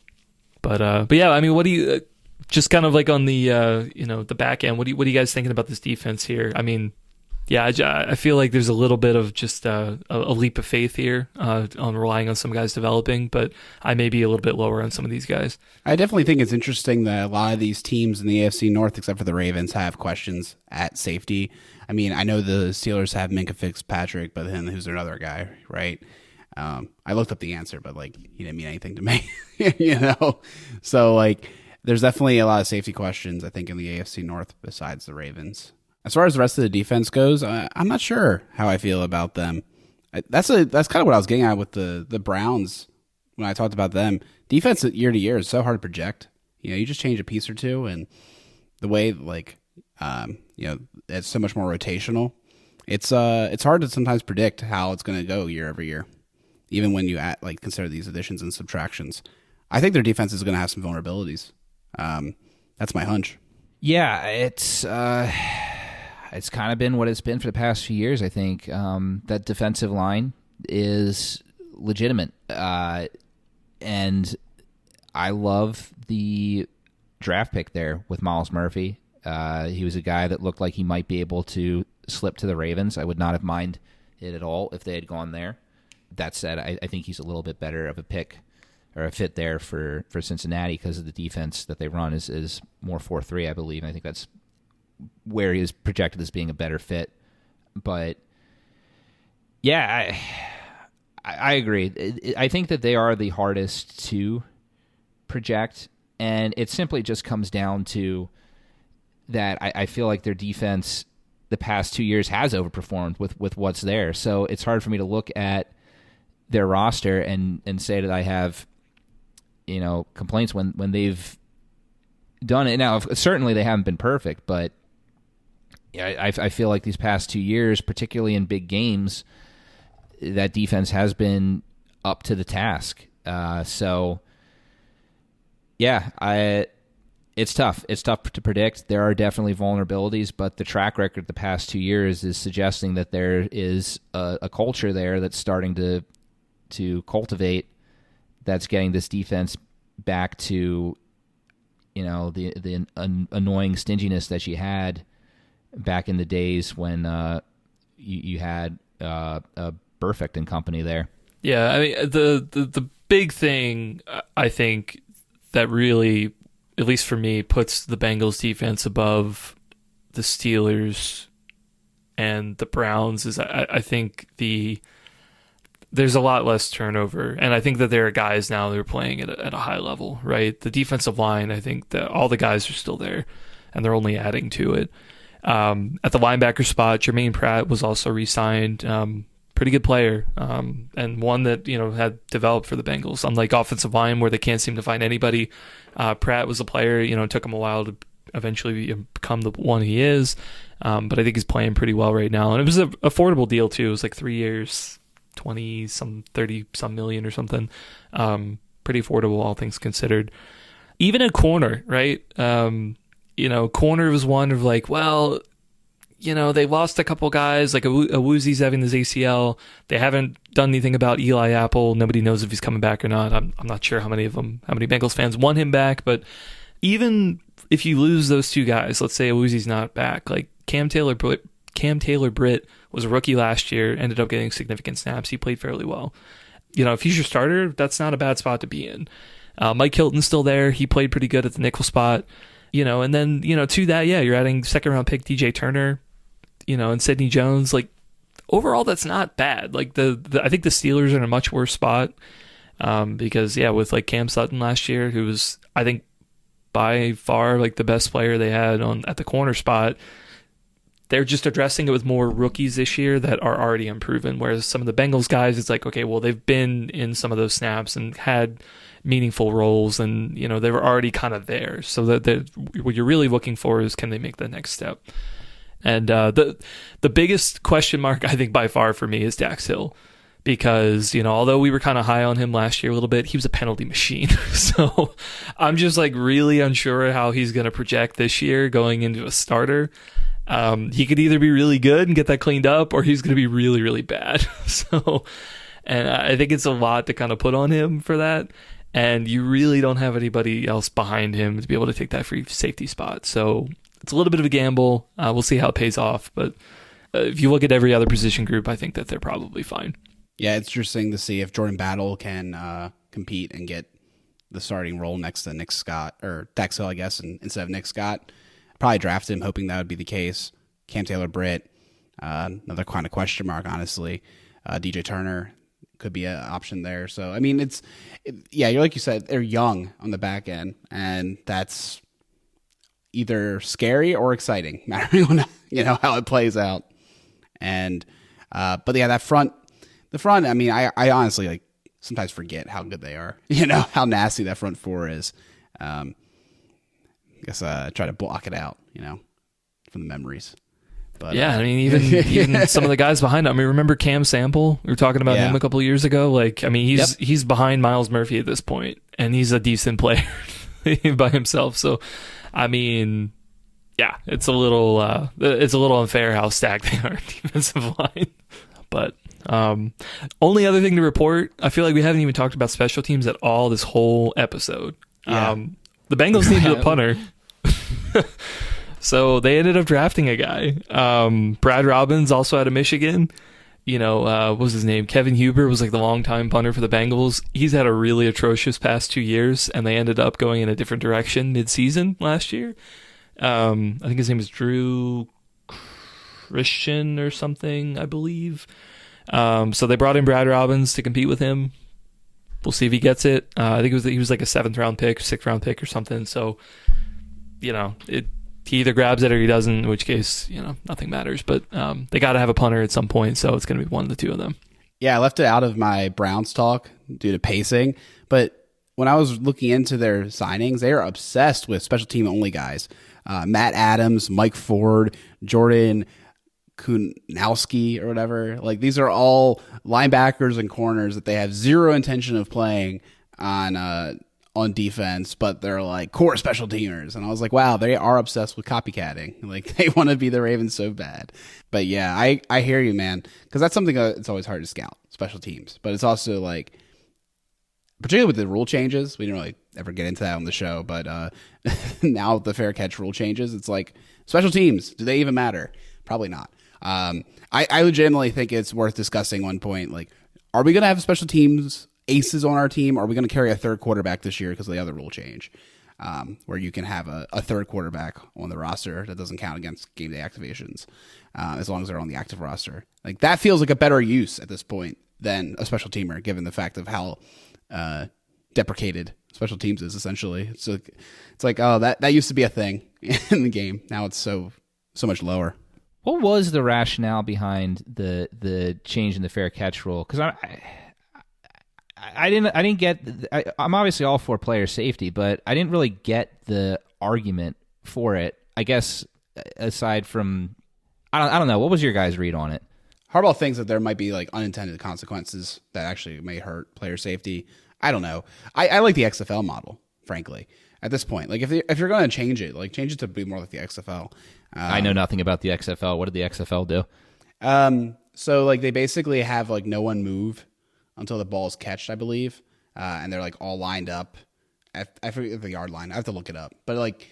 But yeah, what do you just kind of like on the the back end? What are you guys thinking about this defense here? I feel like there's a little bit of just a leap of faith here on relying on some guys developing, but I may be a little bit lower on some of these guys. I definitely think it's interesting that a lot of these teams in the AFC North, except for the Ravens, have questions at safety. I know the Steelers have Minkah Fitzpatrick, but then who's their other guy, right? I looked up the answer, but he didn't mean anything to me, So there's definitely a lot of safety questions, I think, in the AFC North besides the Ravens. As far as the rest of the defense goes, I'm not sure how I feel about them. That's kind of what I was getting at with the Browns when I talked about them. Defense year to year is so hard to project. You just change a piece or two, and the way it's so much more rotational. It's hard to sometimes predict how it's going to go year over year, even when you consider these additions and subtractions. I think their defense is going to have some vulnerabilities. That's my hunch. Yeah, it's. it's kind of been what it's been for the past few years. I think that defensive line is legitimate, and I love the draft pick there with Miles Murphy. He was a guy that looked like he might be able to slip to the Ravens. I would not have minded it at all if they had gone there. That said, I think he's a little bit better of a pick or a fit there for Cincinnati because of the defense that they run is more 4-3, I believe. I think that's where he is projected as being a better fit. But yeah, I agree. I think that they are the hardest to project, and it simply just comes down to that I feel like their defense the past 2 years has overperformed with what's there. So it's hard for me to look at their roster and say that I have, complaints when they've done it. Now, certainly they haven't been perfect, but I feel like these past 2 years, particularly in big games, that defense has been up to the task. So, yeah, it's tough. It's tough to predict. There are definitely vulnerabilities, but the track record the past 2 years is suggesting that there is a culture there that's starting to cultivate, that's getting this defense back to, the annoying stinginess that she had back in the days when you had Perfect and company there. Yeah, I mean the big thing I think that really, at least for me, puts the Bengals defense above the Steelers and the Browns is I think there's a lot less turnover, and I think that there are guys now that are playing at a high level, right? The defensive line, I think that all the guys are still there, and they're only adding to it. At the linebacker spot, Jermaine Pratt was also re-signed. Pretty good player, and one that had developed for the Bengals. Unlike offensive line, where they can't seem to find anybody, Pratt was a player. It took him a while to eventually become the one he is, but I think he's playing pretty well right now. And it was an affordable deal too. It was like 3 years, 30-some million or something. Pretty affordable, all things considered. Even a corner, right? Corner was one of like, well, they lost a couple guys, like a Woozy's having his ACL. They haven't done anything about Eli Apple. Nobody knows if he's coming back or not. I'm not sure how many Bengals fans want him back, but even if you lose those two guys, let's say a Woozy's not back, like Cam Taylor Britt was a rookie last year, ended up getting significant snaps. He played fairly well. If he's your starter, that's not a bad spot to be in. Mike Hilton's still there. He played pretty good at the nickel spot. And then, to that, you're adding second-round pick DJ Turner, and Sidney Jones. Like, overall, that's not bad. Like, I think the Steelers are in a much worse spot because, with, like, Cam Sutton last year, who was, I think, by far, like, the best player they had at the corner spot. They're just addressing it with more rookies this year that are already unproven, whereas some of the Bengals guys, it's like, okay, well, they've been in some of those snaps and had meaningful roles, and they were already kind of there. So that what you're really looking for is, can they make the next step? And the biggest question mark, I think, by far for me is Dax Hill, because although we were kind of high on him last year a little bit, he was a penalty machine. So I'm just like really unsure how he's going to project this year going into a starter. He could either be really good and get that cleaned up, or he's going to be really, really bad. So, and I think it's a lot to kind of put on him for that. And you really don't have anybody else behind him to be able to take that free safety spot. So it's a little bit of a gamble. We'll see how it pays off. But if you look at every other position group, I think that they're probably fine. Yeah, it's interesting to see if Jordan Battle can compete and get the starting role next to Nick Scott, or Dax Hill, I guess, instead of Nick Scott. Probably drafted him hoping that would be the case. Cam Taylor Britt, another kind of question mark, honestly. DJ Turner could be an option there. So, I mean, you're like you said, they're young on the back end, and that's either scary or exciting, mattering on how it plays out. And but yeah, the front. I mean, I honestly like sometimes forget how good they are. How nasty that front four is. I guess try to block it out, from the memories. But yeah, I mean, even some of the guys behind him. I mean, remember Cam Sample? We were talking about him a couple of years ago. Like, I mean, he's behind Miles Murphy at this point, and he's a decent player by himself. So, I mean, Yeah, it's a little unfair how stacked they are defensive line. But only other thing to report, I feel like we haven't even talked about special teams at all this whole episode. Yeah. The Bengals needed a punter. So they ended up drafting a guy. Brad Robbins, also out of Michigan. What was his name? Kevin Huber was like the longtime punter for the Bengals. He's had a really atrocious past 2 years, and they ended up going in a different direction mid-season last year. I think his name is Drew Christian or something, I believe. So they brought in Brad Robbins to compete with him. We'll see if he gets it. I think he was like a 6th round pick or something. So, he either grabs it or he doesn't, in which case, nothing matters. But they got to have a punter at some point, so it's going to be one of the two of them. Yeah, I left it out of my Browns talk due to pacing. But when I was looking into their signings, they are obsessed with special team only guys. Matt Adams, Mike Ford, Jordan Kunowski or whatever. Like, these are all linebackers and corners that they have zero intention of playing on defense, but they're like core special teamers. And I was like, wow, they are obsessed with copycatting. Like, they want to be the Ravens so bad. But yeah, I hear you, man, because that's something that's always hard to scout, special teams. But it's also like, particularly with the rule changes, we didn't really ever get into that on the show, but now with the fair catch rule changes, it's like, special teams, do they even matter? Probably not. I legitimately think it's worth discussing one point, like, are we going to have special teams aces on our team? Or are we going to carry a third quarterback this year because of the other rule change, where you can have a third quarterback on the roster that doesn't count against game day activations, as long as they're on the active roster? Like, that feels like a better use at this point than a special teamer, given the fact of how deprecated special teams is. Essentially, it's like oh, that used to be a thing in the game. Now it's so much lower. What was the rationale behind the change in the fair catch rule? Because I didn't get. I'm obviously all for player safety, but I didn't really get the argument for it. I guess aside from, I don't know. What was your guys' read on it? Harbaugh thinks that there might be like unintended consequences that actually may hurt player safety. I don't know. I like the XFL model, frankly. At this point, like, if you're going to change it, like, change it to be more like the XFL. I know nothing about the XFL. What did the XFL do? So like, they basically have like no one move until the ball is catched, I believe, and they're like all lined up. I forget the yard line. I have to look it up. But like,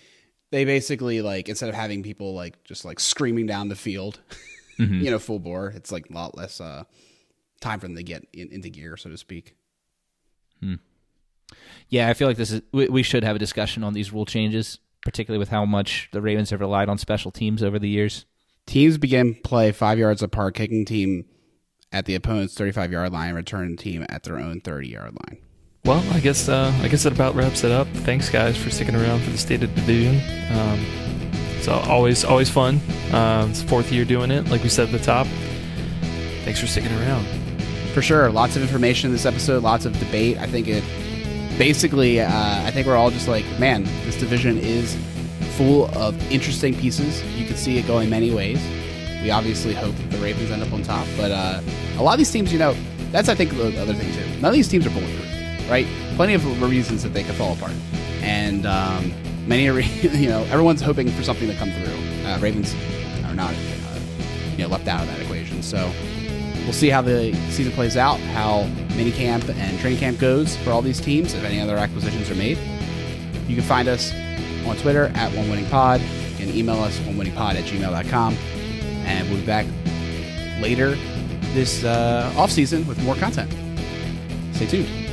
they basically, like, instead of having people like just like screaming down the field, mm-hmm. Full bore, it's like a lot less time for them to get into gear, so to speak. Yeah, I feel like we should have a discussion on these rule changes, particularly with how much the Ravens have relied on special teams over the years. Teams begin play 5 yards apart, kicking team at the opponent's 35-yard line, return team at their own 30-yard line. Well, I guess that about wraps it up. Thanks, guys, for sticking around for the State of Division. It's always fun. It's 4th year doing it, like we said at the top. Thanks for sticking around. For sure. Lots of information in this episode, lots of debate. I think I think we're all just like, man, this division is full of interesting pieces. You could see it going many ways. We obviously hope that the Ravens end up on top, but a lot of these teams, that's, I think, the other thing too. None of these teams are bulletproof, right? Plenty of reasons that they could fall apart, and everyone's hoping for something to come through. Ravens are not, left out of that equation. So we'll see how the season plays out, how minicamp and training camp goes for all these teams, if any other acquisitions are made. You can find us on Twitter at OneWinningPod. You can email us onewinningpod@gmail.com. And we'll be back later this offseason with more content. Stay tuned.